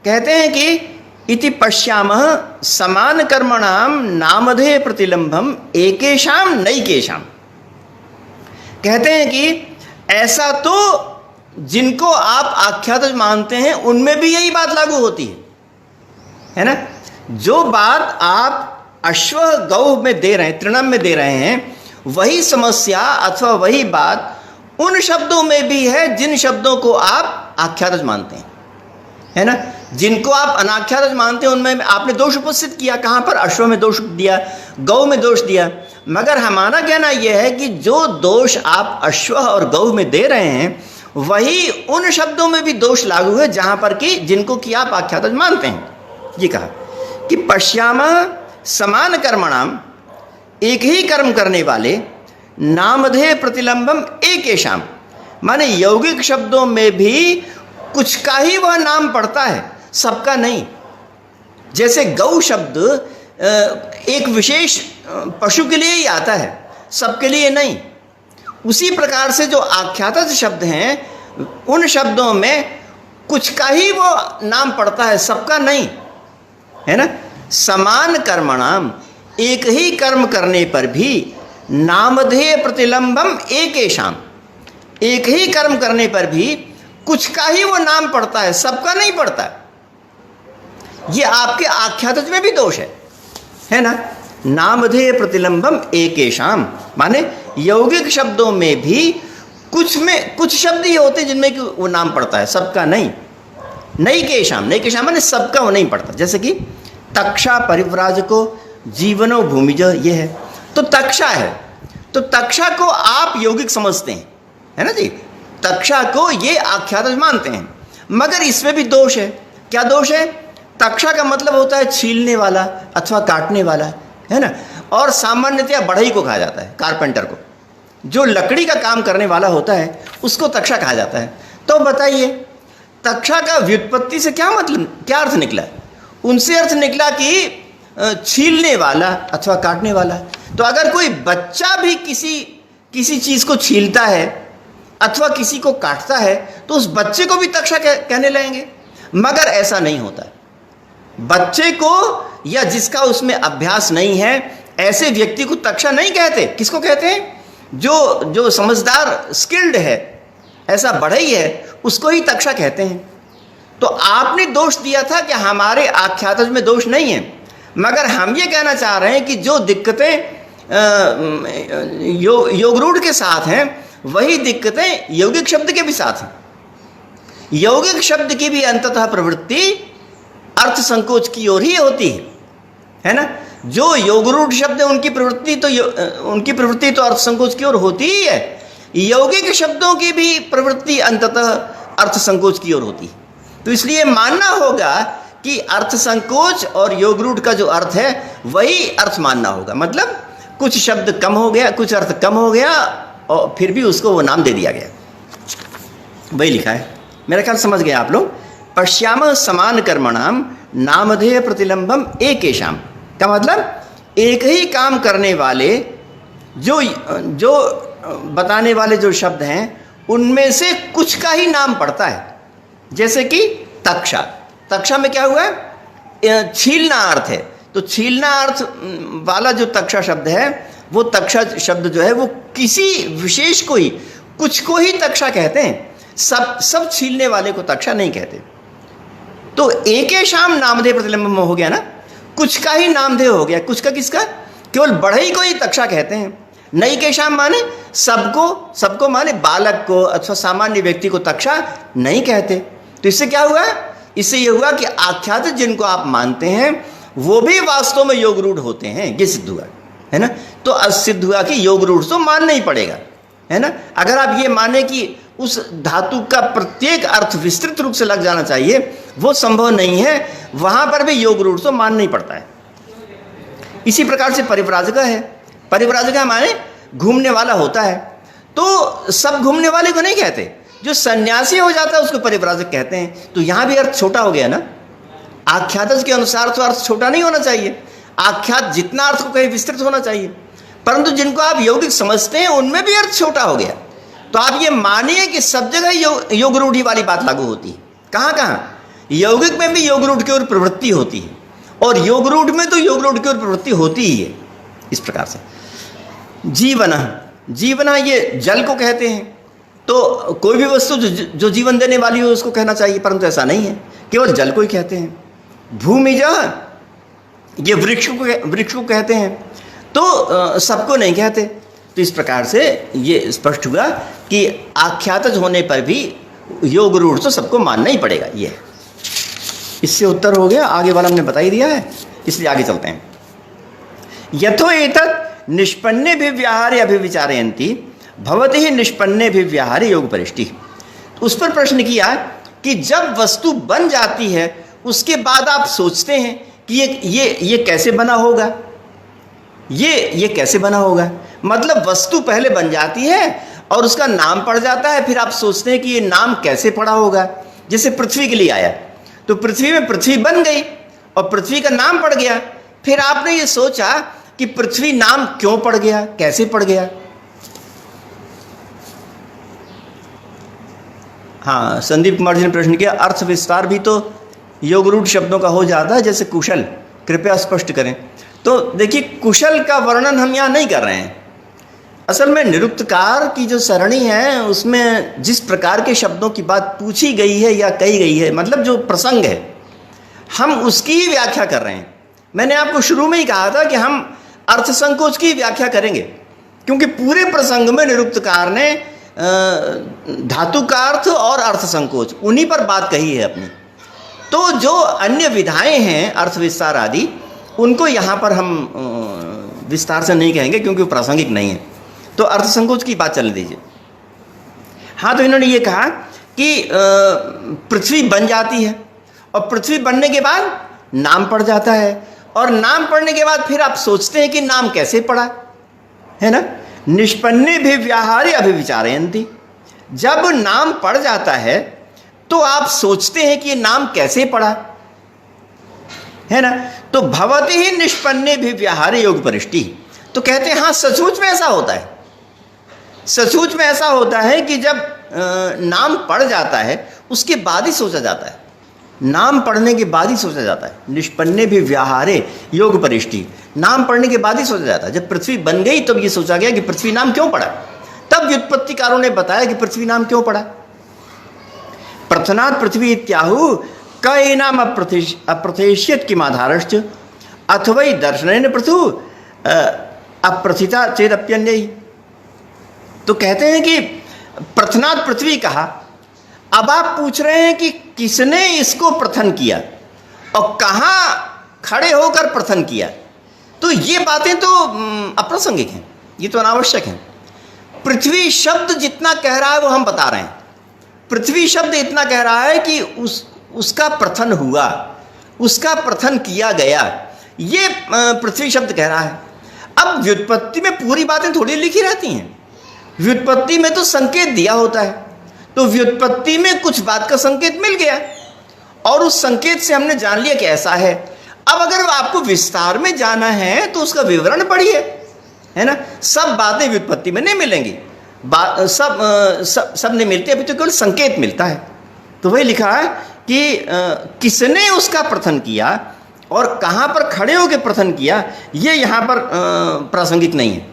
कहते हैं कि इति पश्यामः समान कर्मणाम नामधेय प्रतिलंबम एकेषां नैकेषां। कहते हैं कि ऐसा तो जिनको आप आख्यातज मानते हैं उनमें भी यही बात लागू होती है ना। जो बात आप अश्व गौ में दे रहे हैं, तृणम में दे रहे हैं, वही समस्या अथवा वही बात उन शब्दों में भी है जिन शब्दों को आप आख्यातज मानते हैं, है ना। जिनको आप अनाख्यातज मानते हैं उनमें आपने दोष उपस्थित किया, कहाँ पर, अश्व में दोष दिया, गौ में दोष दिया। मगर हमारा कहना यह है कि जो दोष आप अश्व और गौ में दे रहे हैं वही उन शब्दों में भी दोष लागू है जहाँ पर कि जिनको कि आप आख्यातज मानते हैं। ये कहा कि पश्यामः समान कर्मणाम, एक ही कर्म करने वाले, नामधेय प्रतिलंबम एकेषां, माने यौगिक शब्दों में भी कुछ का ही वह नाम पड़ता है, सबका नहीं। जैसे गौ शब्द एक विशेष पशु के लिए ही आता है, सबके लिए नहीं। उसी प्रकार से जो आख्यातज शब्द हैं उन शब्दों में कुछ का ही वो नाम पड़ता है, सबका नहीं, है ना। समान कर्मणाम, एक ही कर्म करने पर भी नामधेय प्रतिलंबम एकेषां, एक ही कर्म करने पर भी कुछ का ही वो नाम पड़ता है, सबका नहीं पड़ता। ये आपके आख्यातज में भी दोष है ना। नामधेय प्रतिलंबम एकेषां, माने यौगिक शब्दों में भी कुछ शब्द ही होते हैं जिनमें कि वो नाम पड़ता है, सबका नहीं। नैकेषां, नैकेषां माने सबका वो नहीं पड़ता। जैसे कि तक्षा परिव्राजको जीवनो भूमिज, ये है तो तक्षा है, तो तक्षा को आप यौगिक समझते हैं, है ना जी। तक्षा को ये आख्यातज मानते हैं, मगर इसमें भी दोष है। क्या दोष है? तक्षा का मतलब होता है छीलने वाला अथवा काटने वाला, है ना। और सामान्यतया बढ़ई को कहा जाता है, कारपेंटर को, जो लकड़ी का काम करने वाला होता है उसको तक्षा कहा जाता है। तो बताइए तक्षा का व्युत्पत्ति से क्या मतलब, क्या अर्थ निकला? उनसे अर्थ निकला कि छीलने वाला अथवा काटने वाला। तो अगर कोई बच्चा भी किसी चीज को छीलता है अथवा किसी को काटता है तो उस बच्चे को भी तक्षा कहने लगेंगे, मगर ऐसा नहीं होता। बच्चे को या जिसका उसमें अभ्यास नहीं है, ऐसे व्यक्ति को तक्षा नहीं कहते। किसको कहते हैं? जो समझदार, स्किल्ड है, ऐसा बढ़ई है, उसको ही तक्षा कहते हैं। तो आपने दोष दिया था कि हमारे आख्यातज में दोष नहीं है, मगर हम ये कहना चाह रहे हैं कि जो दिक्कतें योगरूढ़ के साथ हैं वही दिक्कतें यौगिक शब्द के भी साथ हैं। यौगिक शब्द की भी अंततः प्रवृत्ति अर्थ संकोच की ओर ही होती है ना। जो योगरूढ़ शब्द है उनकी प्रवृत्ति तो अर्थ संकोच की ओर होती ही है। यौगिक शब्दों की भी प्रवृत्ति अंततः अर्थ संकोच की ओर होती है। तो इसलिए मानना होगा कि अर्थ संकोच और योगरूढ़ का जो अर्थ है वही अर्थ मानना होगा। मतलब कुछ शब्द कम हो गया, कुछ अर्थ कम हो गया और फिर भी उसको वो नाम दे दिया गया। वही लिखा है, मेरा ख्याल समझ गए आप लोग। पश्याम समान कर्मणाम नामधेय प्रतिलंबम एकेशाम का मतलब एक ही काम करने वाले जो बताने वाले जो शब्द हैं उनमें से कुछ का ही नाम पड़ता है। जैसे कि तक्षा, तक्षा में क्या हुआ है? छीलना अर्थ है। तो छीलना अर्थ वाला जो तक्षा शब्द है, वो तक्षा शब्द जो है वो किसी विशेष को ही, कुछ को ही तक्षा कहते हैं। सब छीलने वाले को तक्षा नहीं कहते। तो एके शाम नामधेय प्रतिलंब हो गया ना, कुछ का ही नामधेय हो गया। कुछ का किसका? केवल बढ़ई को ही तक्षा कहते हैं। नई के शाम माने सबको माने बालक को अथवा सामान्य व्यक्ति को तक्षा नहीं कहते। तो इससे क्या हुआ? इससे यह हुआ कि आख्यात जिनको आप मानते हैं वो भी वास्तव में योगरूढ़ होते हैं, ये सिद्ध हुआ है ना। तो सिद्ध हुआ कि योगरूढ़ तो मानना ही पड़ेगा, है ना। अगर आप ये माने कि उस धातु का प्रत्येक अर्थ विस्तृत रूप से लग जाना चाहिए, वो संभव नहीं है। वहां पर भी योगरूढ़ तो मानना ही पड़ता है। इसी प्रकार से परिव्राजका है। परिव्राजका माने घूमने वाला होता है। तो सब घूमने वाले को नहीं कहते, जो सन्यासी हो जाता है उसको परिव्राजक कहते हैं। तो यहां भी अर्थ छोटा हो गया ना। आख्यातज के अनुसार तो अर्थ छोटा नहीं होना चाहिए। आख्यात जितना अर्थ को कहीं विस्तृत होना चाहिए, परंतु जिनको आप यौगिक समझते हैं उनमें भी अर्थ छोटा हो गया। तो आप ये मानिए कि सब जगह योगरूढ़ी वाली बात लागू होती है। कहाँ कहाँ? यौगिक में भी योगरूढ़ की ओर प्रवृत्ति होती है और योगरूढ़ में तो योगरूढ़ की ओर प्रवृत्ति होती ही है। इस प्रकार से जीवना ये जल को कहते हैं। तो कोई भी वस्तु जो जीवन देने वाली हो उसको कहना चाहिए, परंतु ऐसा नहीं है, केवल जल को ही कहते हैं। भूमिज ये वृक्ष को कहते हैं, तो सबको नहीं कहते। तो इस प्रकार से ये स्पष्ट हुआ कि आख्यातज होने पर भी योगरूढ़ तो सबको मानना ही पड़ेगा। ये इससे उत्तर हो गया। आगे वाला हमने बता ही दिया है, इसलिए आगे चलते हैं। यथो एतत् निष्पन्ने भी व्याहारे अभिविचारयन्ति भवति ही निष्पन्ने भी व्याहारे योग परिष्टि। उस पर प्रश्न किया कि जब वस्तु बन जाती है उसके बाद आप सोचते हैं कि ये कैसे बना होगा, ये कैसे बना होगा। मतलब वस्तु पहले बन जाती है और उसका नाम पड़ जाता है, फिर आप सोचते हैं कि ये नाम कैसे पड़ा होगा। जैसे पृथ्वी के लिए आया तो पृथ्वी में पृथ्वी बन गई और पृथ्वी का नाम पड़ गया। फिर आपने ये सोचा कि पृथ्वी नाम क्यों पड़ गया, कैसे पड़ गया। हाँ, संदीप कुमार जी ने प्रश्न किया, अर्थ विस्तार भी तो योगरूढ़ शब्दों का हो जाता है, जैसे कुशल, कृपया स्पष्ट करें। तो देखिए, कुशल का वर्णन हम यहाँ नहीं कर रहे हैं। असल में निरुक्तकार की जो सरणी है उसमें जिस प्रकार के शब्दों की बात पूछी गई है या कही गई है, मतलब जो प्रसंग है, हम उसकी ही व्याख्या कर रहे हैं। मैंने आपको शुरू में ही कहा था कि हम अर्थ संकोच की व्याख्या करेंगे, क्योंकि पूरे प्रसंग में निरुक्तकार ने धातु का अर्थ और अर्थ संकोच उन्हीं पर बात कही है अपनी। तो जो अन्य विधाएं हैं अर्थ विस्तार आदि, उनको यहाँ पर हम विस्तार से नहीं कहेंगे क्योंकि वो प्रासंगिक नहीं है। तो अर्थ संकोच की बात चलने दीजिए। हाँ, तो इन्होंने ये कहा कि पृथ्वी बन जाती है और पृथ्वी बनने के बाद नाम पड़ जाता है, और नाम पड़ने के बाद फिर आप सोचते हैं कि नाम कैसे पड़ा, है ना। निष्पन्ने भी व्याहारे अभिविचारयन्ति। जब नाम पड़ जाता है तो आप सोचते हैं कि ये नाम कैसे पड़ा, है ना। तो भवति ही निष्पन्ने भी व्यवहारे योग परिष्टि, तो कहते हैं हाँ सचमुच में ऐसा होता है, सचमुच में ऐसा होता है कि जब नाम पढ़ जाता है उसके बाद ही सोचा जाता है, नाम पढ़ने के बाद ही सोचा जाता है। निष्पन्ने भी व्यवहारे योग परिष्टि, नाम पढ़ने के बाद ही सोचा जाता है। जब पृथ्वी बन गई तब ये सोचा गया कि पृथ्वी नाम क्यों पड़ा, तब व्युत्पत्तिकारों ने बताया कि पृथ्वी नाम क्यों पड़ा। प्रथनात् पृथ्वी इत्याहु क नाम अप्रथेष्यत किमाधारश्च अथवै दर्शनेन पृथु अप्रथिता चेदप्यन्ययि। तो कहते हैं कि प्रथनात् पृथ्वी कहा, अब आप पूछ रहे हैं कि किसने इसको प्रथन किया और कहाँ खड़े होकर प्रथन किया, तो ये बातें तो अप्रासंगिक हैं, ये तो अनावश्यक हैं। पृथ्वी शब्द जितना कह रहा है वो हम बता रहे हैं। पृथ्वी शब्द इतना कह रहा है कि उसका प्रथन हुआ, उसका प्रथन किया गया, ये पृथ्वी शब्द कह रहा है। अब व्युत्पत्ति में पूरी बातें थोड़ी लिखी रहती हैं, व्युत्पत्ति में तो संकेत दिया होता है, तो व्युत्पत्ति में कुछ बात का संकेत मिल गया और उस संकेत से हमने जान लिया कि ऐसा है। अब अगर आपको विस्तार में जाना है तो उसका विवरण पढ़िए, है ना। सब बातें व्युत्पत्ति में नहीं मिलेंगी, सब नहीं मिलती, अभी तो केवल संकेत मिलता है। तो वही लिखा है कि किसने उसका प्रथन किया और कहाँ पर खड़े होकर प्रथन किया, ये यहाँ पर प्रासंगिक नहीं है।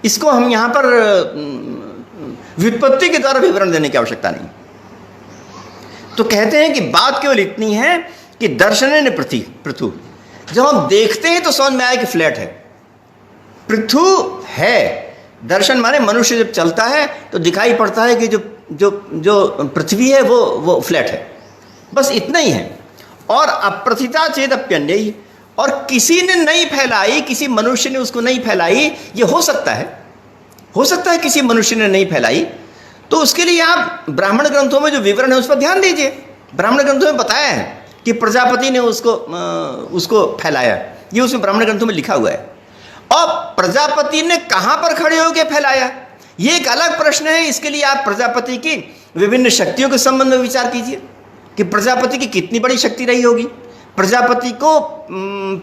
इसको हम यहाँ पर व्युत्पत्ति के द्वारा विवरण देने की आवश्यकता नहीं। तो कहते हैं कि बात केवल इतनी है कि दर्शने ने पृथु, जब हम देखते हैं तो समझ में आए कि फ्लैट है, पृथु है। दर्शन माने मनुष्य जब चलता है तो दिखाई पड़ता है कि जो पृथ्वी है वो फ्लैट है, बस इतना ही है। और अप्रथिता चेदप्यन्ययि, और किसी ने नहीं फैलाई, किसी मनुष्य ने उसको नहीं फैलाई, ये हो सकता है किसी मनुष्य ने नहीं फैलाई। तो उसके लिए आप ब्राह्मण ग्रंथों में जो विवरण है उस पर ध्यान दीजिए। ब्राह्मण ग्रंथों में बताया है कि प्रजापति ने उसको फैलाया, ये उसमें ब्राह्मण ग्रंथों में लिखा हुआ है। और प्रजापति ने कहाँ पर खड़े होकर फैलाया, ये एक अलग प्रश्न है। इसके लिए आप प्रजापति की विभिन्न शक्तियों के संबंध में विचार कीजिए कि प्रजापति की कितनी बड़ी शक्ति रही होगी। प्रजापति को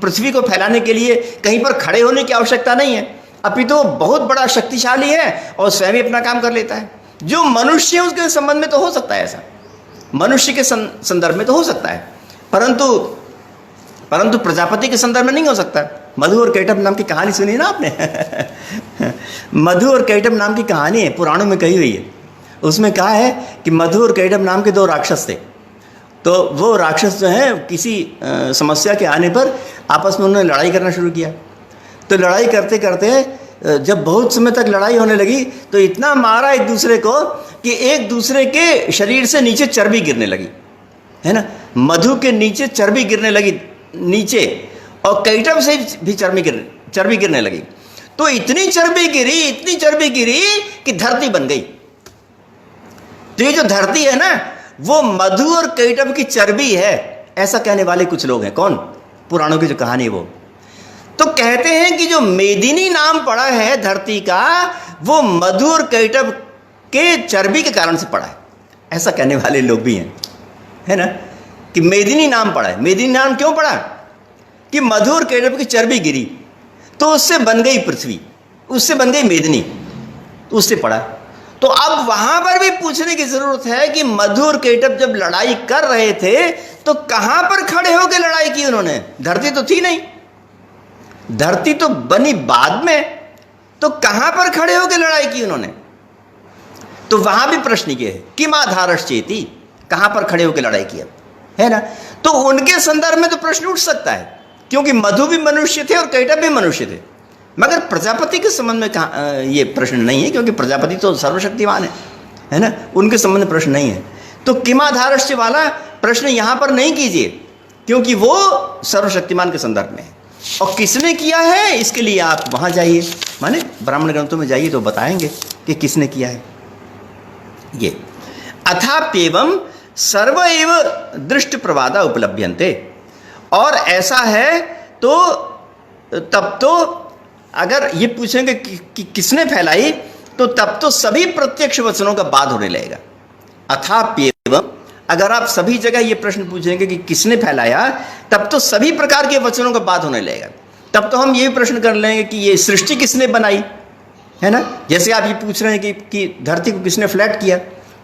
पृथ्वी को फैलाने के लिए कहीं पर खड़े होने की आवश्यकता नहीं है, अपितु तो बहुत बड़ा शक्तिशाली है और स्वयं ही अपना काम कर लेता है। जो मनुष्य है उसके संबंध में तो हो सकता है, ऐसा मनुष्य के संदर्भ में तो हो सकता है, परंतु प्रजापति के संदर्भ में नहीं हो सकता। मधु और कैटभ नाम की कहानी सुनी ना आपने मधु और कैटभ नाम की कहानी है, पुराणों में कही हुई है। उसमें कहा है कि मधु और कैटभ नाम के 2 राक्षस थे। तो वो राक्षस जो है किसी समस्या के आने पर आपस में उन्होंने लड़ाई करना शुरू किया। तो लड़ाई करते करते जब बहुत समय तक लड़ाई होने लगी तो इतना मारा एक दूसरे को कि एक दूसरे के शरीर से नीचे चर्बी गिरने लगी, है ना। मधु के नीचे चर्बी गिरने लगी नीचे, और कैटभ से भी चर्बी गिरने लगी। तो इतनी चर्बी गिरी कि धरती बन गई। तो ये जो धरती है ना, वो मधु और कैटभ की चर्बी है, ऐसा कहने वाले कुछ लोग हैं। कौन? पुराणों की जो कहानी है वो। तो कहते हैं कि जो मेदिनी नाम पड़ा है धरती का, वो मधु और कैटभ के चर्बी के कारण से पड़ा है, ऐसा कहने वाले लोग भी हैं, है ना। कि मेदिनी नाम पड़ा है। मेदिनी नाम क्यों पड़ा? कि मधु और कैटभ की चर्बी गिरी तो उससे बन गई पृथ्वी, उससे बन गई मेदिनी, उससे पड़ा। तो अब वहां पर भी पूछने की जरूरत है कि मधु और कैटभ जब लड़ाई कर रहे थे तो कहां पर खड़े होकर लड़ाई की उन्होंने? धरती तो थी नहीं, धरती तो बनी बाद में, तो कहां पर खड़े होकर लड़ाई की उन्होंने? तो वहां भी प्रश्न ये है कि माधारश्चेति, कहां पर खड़े होकर लड़ाई किया, है ना। तो उनके संदर्भ में तो प्रश्न उठ सकता है, क्योंकि मधु भी मनुष्य थे और कैटभ भी मनुष्य थे। मगर प्रजापति के संबंध में कहाँ ये प्रश्न नहीं है, क्योंकि प्रजापति तो सर्वशक्तिमान है ना, उनके संबंध में प्रश्न नहीं है। तो किमाधारश्च वाला प्रश्न यहाँ पर नहीं कीजिए, क्योंकि वो सर्वशक्तिमान के संदर्भ में है। और किसने किया है, इसके लिए आप वहाँ जाइए, माने ब्राह्मण ग्रंथों में जाइए तो बताएंगे कि किसने किया है ये। अथाप्येवं सर्व एव दृष्ट प्रवादा उपलभ्यन्ते, और ऐसा है तो तब तो अगर ये पूछेंगे कि किसने फैलाई, तो तब तो सभी प्रत्यक्ष वचनों का बाध होने लगेगा। अथाप्येवं, अगर आप सभी जगह ये प्रश्न पूछेंगे कि किसने फैलाया, तब तो सभी प्रकार के वचनों का बात होने लगेगा। तब तो हम ये प्रश्न कर लेंगे कि ये सृष्टि किसने बनाई, है ना। जैसे आप ये पूछ रहे हैं कि धरती को किसने फ्लैट किया,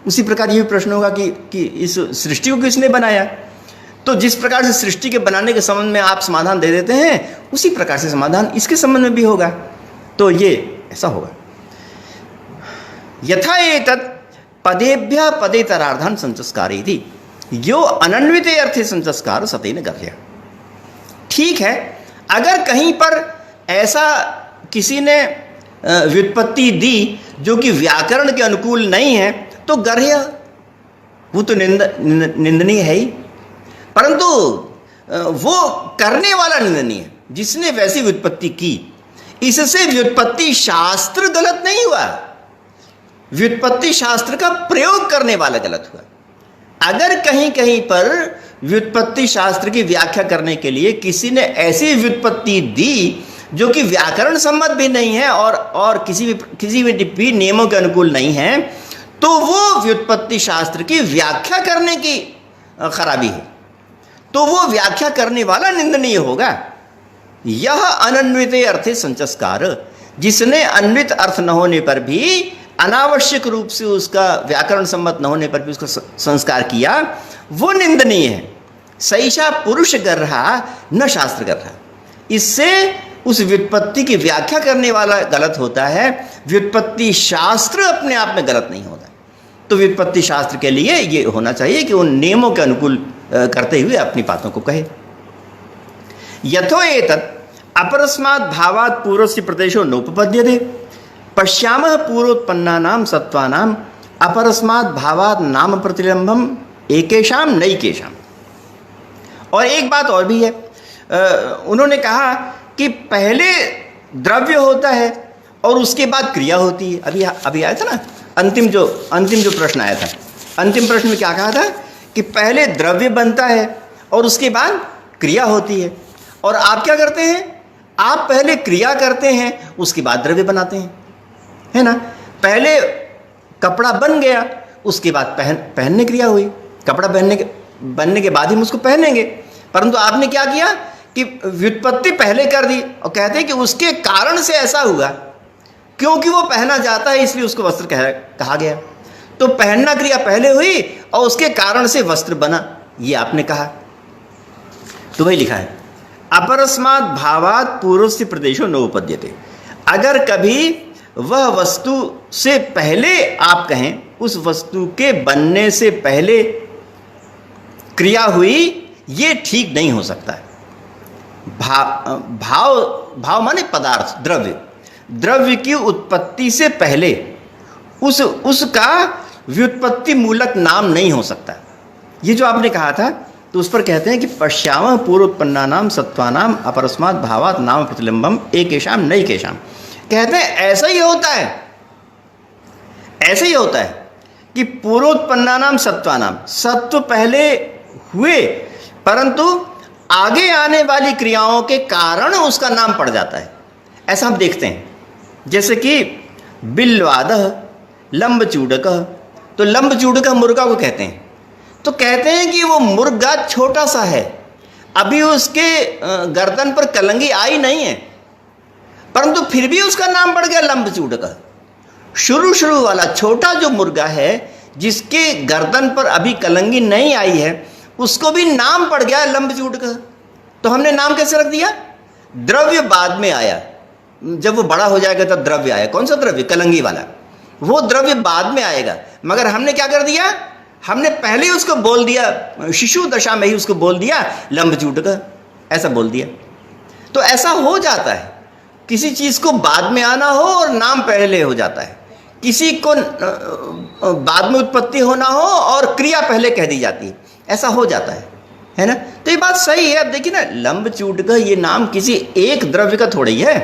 उसी प्रकार ये भी प्रश्न होगा कि इस सृष्टि को किसने बनाया। तो जिस प्रकार से सृष्टि के बनाने के संबंध में आप समाधान दे देते हैं, उसी प्रकार से समाधान इसके संबंध में भी होगा। तो ये ऐसा होगा। यथा एतत् पदेभ्य पदेतरार्धान संचस्कारेति यो अनन्विते अर्थे संचस्कार सतेन गर्ह्य। ठीक है, अगर कहीं पर ऐसा किसी ने व्युत्पत्ति दी जो कि व्याकरण के अनुकूल नहीं है, तो गर्ह्य, वो तो निंदनीय है ही। परंतु वो करने वाला निंदनीय है, जिसने वैसी व्युत्पत्ति की। इससे व्युत्पत्ति शास्त्र गलत नहीं हुआ, व्युत्पत्ति शास्त्र का प्रयोग करने वाला गलत हुआ। अगर कहीं कहीं पर व्युत्पत्ति शास्त्र की व्याख्या करने के लिए किसी ने ऐसी व्युत्पत्ति दी जो कि व्याकरण सम्मत भी नहीं है और किसी भी नियमों के अनुकूल नहीं है, तो वो व्युत्पत्ति शास्त्र की व्याख्या करने की खराबी है, तो वो व्याख्या करने वाला निंदनीय होगा। यह अनन्विते अर्थे संचस्कार, जिसने अन्वित अर्थ न होने पर भी, अनावश्यक रूप से उसका व्याकरण सम्मत न होने पर भी उसका संस्कार किया, वो निंदनीय है। सैषा पुरुष कर रहा न शास्त्र कर रहा। इससे उस व्युत्पत्ति की व्याख्या करने वाला गलत होता है, व्युत्पत्ति शास्त्र अपने आप में गलत नहीं होता। तो व्युत्पत्ति शास्त्र के लिए ये होना चाहिए कि उन नियमों के अनुकूल करते हुए अपनी बातों को कहे। यथो एतत् अपरस्मात् भावात् पूर्वस्य प्रदेशो नोपपद्यते पश्यामः पूर्वोत्पन्नानां सत्त्वानां अपरस्मात् भावात् नाम प्रतिलंबम एकेषां नैकेषां। और एक बात और भी है, उन्होंने कहा कि पहले द्रव्य होता है और उसके बाद क्रिया होती है। अभी आया था ना, अंतिम जो प्रश्न आया था, अंतिम प्रश्न में क्या कहा था कि पहले द्रव्य बनता है और उसके बाद क्रिया होती है। और आप क्या करते हैं, आप पहले क्रिया करते हैं, उसके बाद द्रव्य बनाते हैं, है ना। पहले कपड़ा बन गया, उसके बाद पहनने क्रिया हुई, कपड़ा बनने के बाद ही हम उसको पहनेंगे। परंतु आपने क्या किया कि व्युत्पत्ति पहले कर दी और कहते हैं कि उसके कारण से ऐसा हुआ, क्योंकि वो पहना जाता है इसलिए उसको वस्त्र कहा गया। तो पहनना क्रिया पहले हुई और उसके कारण से वस्त्र बना, ये आपने कहा। तो वही लिखा है, अपरस्मात् भावात् पूर्वस्य प्रदेशो नोपपद्यते। अगर कभी वह वस्तु से पहले आप कहें, उस वस्तु के बनने से पहले क्रिया हुई, ये ठीक नहीं हो सकता है। भाव माने पदार्थ, द्रव्य की उत्पत्ति से पहले उसका व्युत्पत्ति मूलक नाम नहीं हो सकता। ये जो आपने कहा था, तो उस पर कहते हैं कि पश्यामः पूर्वोत्पन्नानां सत्त्वानां अपरस्मात् भावात् नाम प्रतिलंबम एकेषां नैकेषां। कहते हैं ऐसा ही होता है, ऐसा ही होता है कि पूर्वोत्पन्नानां सत्त्वानां, सत्व पहले हुए परंतु आगे आने वाली क्रियाओं के कारण उसका नाम पड़ जाता है। ऐसा हम देखते हैं, जैसे कि बिल्वादः लंबचूडकः। तो लंबचूडकः मुर्गा को कहते हैं, तो कहते हैं कि वो मुर्गा छोटा सा है, अभी उसके गर्दन पर कलंगी आई नहीं है, परंतु फिर भी उसका नाम पड़ गया लंबचूडकः। शुरू वाला छोटा जो मुर्गा है, जिसके गर्दन पर अभी कलंगी नहीं आई है, उसको भी नाम पड़ गया लंबचूडकः। तो हमने नाम कैसे रख दिया, द्रव्य बाद में आया, जब वो बड़ा हो जाएगा तब द्रव्य आया। कौन सा द्रव्य, कलंगी वाला, वो द्रव्य बाद में आएगा। मगर हमने क्या कर दिया, हमने पहले ही उसको बोल दिया, शिशु दशा में ही उसको बोल दिया लंबचूडकः, ऐसा बोल दिया। तो ऐसा हो जाता है, किसी चीज़ को बाद में आना हो और नाम पहले हो जाता है, किसी को बाद में उत्पत्ति होना हो और क्रिया पहले कह दी जाती है, ऐसा हो जाता है ना। तो ये बात सही है। अब देखिए ना, लंबचूडकः ये नाम किसी एक द्रव्य का थोड़ा ही है,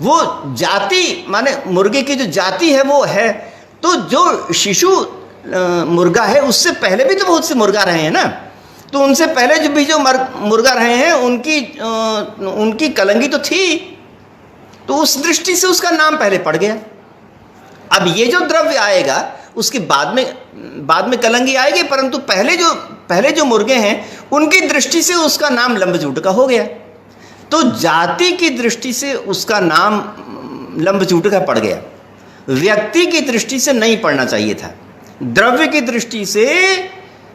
वो जाति माने मुर्गे की जो जाति है वो है। तो जो शिशु मुर्गा है, उससे पहले भी तो बहुत से मुर्गा रहे हैं ना, तो उनसे पहले जो मुर्गा रहे हैं उनकी कलंगी तो थी, तो उस दृष्टि से उसका नाम पहले पड़ गया। अब ये जो द्रव्य आएगा उसके बाद में कलंगी आएगी, परंतु पहले जो मुर्गे हैं उनकी दृष्टि से उसका नाम लंबचूटका हो गया। तो जाति की दृष्टि से उसका नाम लंबचूटका पड़ गया, व्यक्ति की दृष्टि से नहीं पड़ना चाहिए था। द्रव्य की दृष्टि से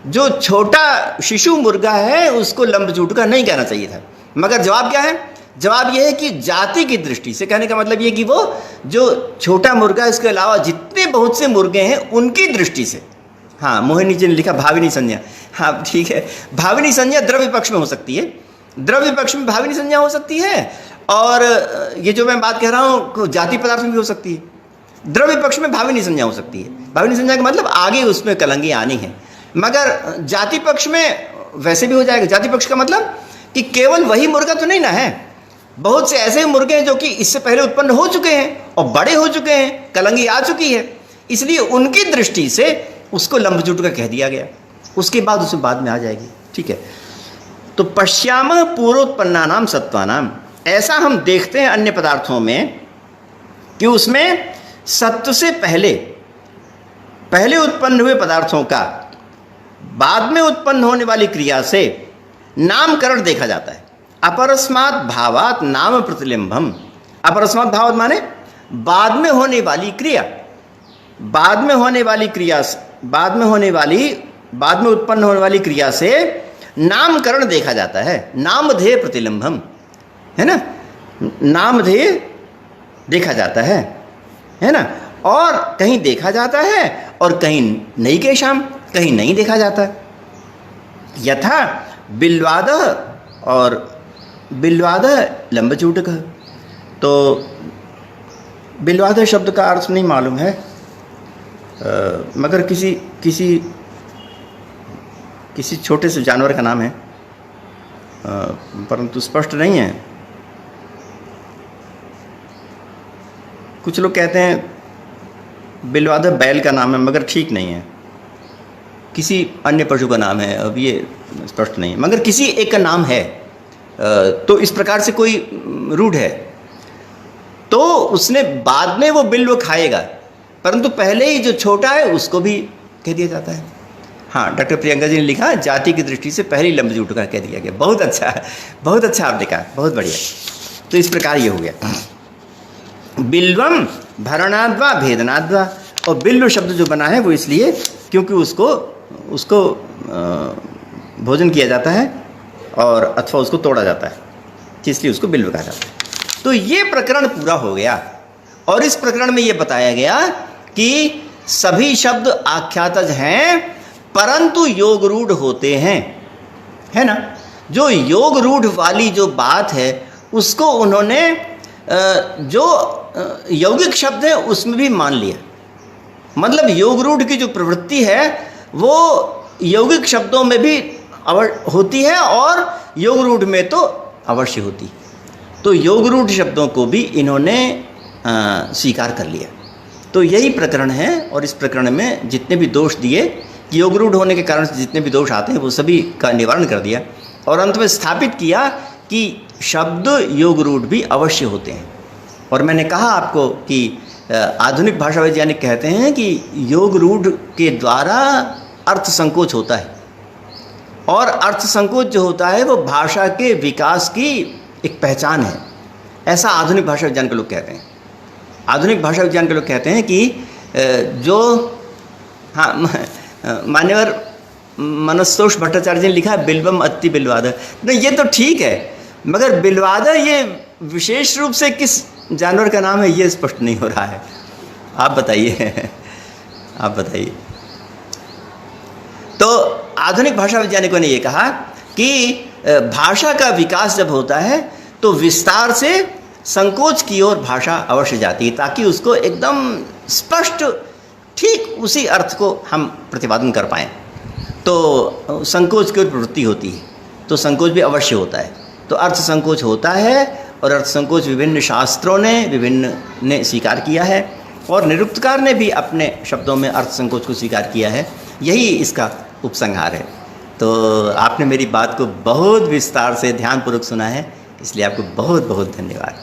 जो छोटा शिशु मुर्गा है उसको लंबचूटका नहीं कहना चाहिए था। मगर जवाब क्या है? जवाब यह है कि जाति की दृष्टि से, कहने का मतलब ये कि वो जो छोटा मुर्गा, इसके अलावा जितने बहुत से मुर्गे हैं उनकी दृष्टि से। हाँ, मोहिनी जी ने लिखा भाविनी संज्ञा। हाँ ठीक है, भाविनी संज्ञा द्रव्य पक्ष में हो सकती है, द्रव्य पक्ष में भाविनी संज्ञा हो सकती है, और ये जो मैं बात कह रहा हूँ जाति पदार्थ में भी हो सकती है। द्रव्य पक्ष में भाविनी संज्ञा हो सकती है, भाविनी संज्ञा का मतलब आगे उसमें कलंगी आनी है। मगर जाति पक्ष में वैसे भी हो जाएगा। जाति पक्ष का मतलब कि केवल वही मुर्गा तो नहीं ना है, बहुत से ऐसे मुर्गे हैं जो कि इससे पहले उत्पन्न हो चुके हैं और बड़े हो चुके हैं, कलंगी आ चुकी है, इसलिए उनकी दृष्टि से उसको लंबचूटका कह दिया गया। उसके बाद उसमें बाद में आ जाएगी। ठीक है, तो पश्यामः पूर्वोत्पन्नानाम सत्वानाम, ऐसा हम देखते हैं अन्य पदार्थों में कि उसमें सत्व से पहले उत्पन्न हुए पदार्थों का बाद में उत्पन्न होने वाली क्रिया से नामकरण देखा जाता है। अपरस्मात् भावात् नाम प्रतिलिंबम। अपरस्मात् भावात् माने बाद में होने वाली क्रिया, बाद में उत्पन्न होने वाली क्रिया से नामकरण देखा जाता है। नामधेय प्रतिलिंबम, है ना, नामधेय देखा जाता है ना, और कहीं देखा जाता है और कहीं नहीं केशाम, कहीं नहीं देखा जाता। यथा बिल्वादः और बिल्वादः लंबचूटकः। तो बिल्वादः शब्द का अर्थ नहीं मालूम है, मगर किसी छोटे से जानवर का नाम है, परंतु स्पष्ट नहीं है। कुछ लोग कहते हैं बिल्वादः बैल का नाम है, मगर ठीक नहीं है, किसी अन्य पशु का नाम है, अब ये स्पष्ट नहीं है, मगर किसी एक का नाम है। तो इस प्रकार से कोई रूढ़ है तो उसने बाद में वो बिल्व खाएगा, परंतु पहले ही जो छोटा है उसको भी कह दिया जाता है। हाँ, डॉक्टर प्रियंका जी ने लिखा जाति की दृष्टि से पहले लंबचूटका कह दिया गया। बहुत अच्छा, बहुत अच्छा आपने कहा, बहुत बढ़िया। तो इस प्रकार ये हो गया बिल्वम भरणाद्वा भेदनाद्वा। और बिल्व शब्द जो बना है वो इसलिए क्योंकि उसको भोजन किया जाता है और अथवा उसको तोड़ा जाता है, इसलिए उसको बिल्व कहा जाता है। तो ये प्रकरण पूरा हो गया और इस प्रकरण में ये बताया गया कि सभी शब्द आख्यातज हैं परंतु योग रूढ़ होते हैं, है ना। जो योग रूढ़ वाली जो बात है उसको उन्होंने जो यौगिक शब्द है उसमें भी मान लिया। मतलब योग रूढ़ की जो प्रवृत्ति है वो यौगिक शब्दों में भी होती है और योग रूढ़ में तो अवश्य होती। तो योग रूढ़ शब्दों को भी इन्होंने स्वीकार कर लिया। तो यही प्रकरण है और इस प्रकरण में जितने भी दोष दिए कि योग रूढ़ होने के कारण से जितने भी दोष आते हैं वो सभी का निवारण कर दिया और अंत में स्थापित किया कि शब्द योग रूढ़ भी अवश्य होते हैं। और मैंने कहा आपको कि आधुनिक भाषा वैज्ञानिक कहते हैं कि योग रूढ़ के द्वारा अर्थ संकोच होता है और अर्थ संकोच जो होता है वो भाषा के विकास की एक पहचान है, ऐसा आधुनिक भाषा विज्ञान के लोग कहते हैं। आधुनिक भाषा विज्ञान के लोग कहते हैं कि जो हाँ मान्यवर मनस्तोष भट्टाचार्य ने लिखा है बिल्वम अति बिल्वादः। नहीं, ये तो ठीक है, मगर बिल्वादः ये विशेष रूप से किस जानवर का नाम है ये स्पष्ट नहीं हो रहा है। आप बताइए आप बताइए। तो आधुनिक भाषा वैज्ञानिकों ने ये कहा कि भाषा का विकास जब होता है तो विस्तार से संकोच की ओर भाषा अवश्य जाती है ताकि उसको एकदम स्पष्ट ठीक उसी अर्थ को हम प्रतिपादन कर पाएँ। तो संकोच की ओर प्रवृत्ति होती है तो संकोच भी अवश्य होता है। तो अर्थ संकोच होता है और अर्थ संकोच विभिन्न शास्त्रों ने स्वीकार किया है और निरुक्तकार ने भी अपने शब्दों में अर्थ संकोच को स्वीकार किया है। यही इसका उपसंहार है। तो आपने मेरी बात को बहुत विस्तार से ध्यानपूर्वक सुना है, इसलिए आपको बहुत बहुत धन्यवाद।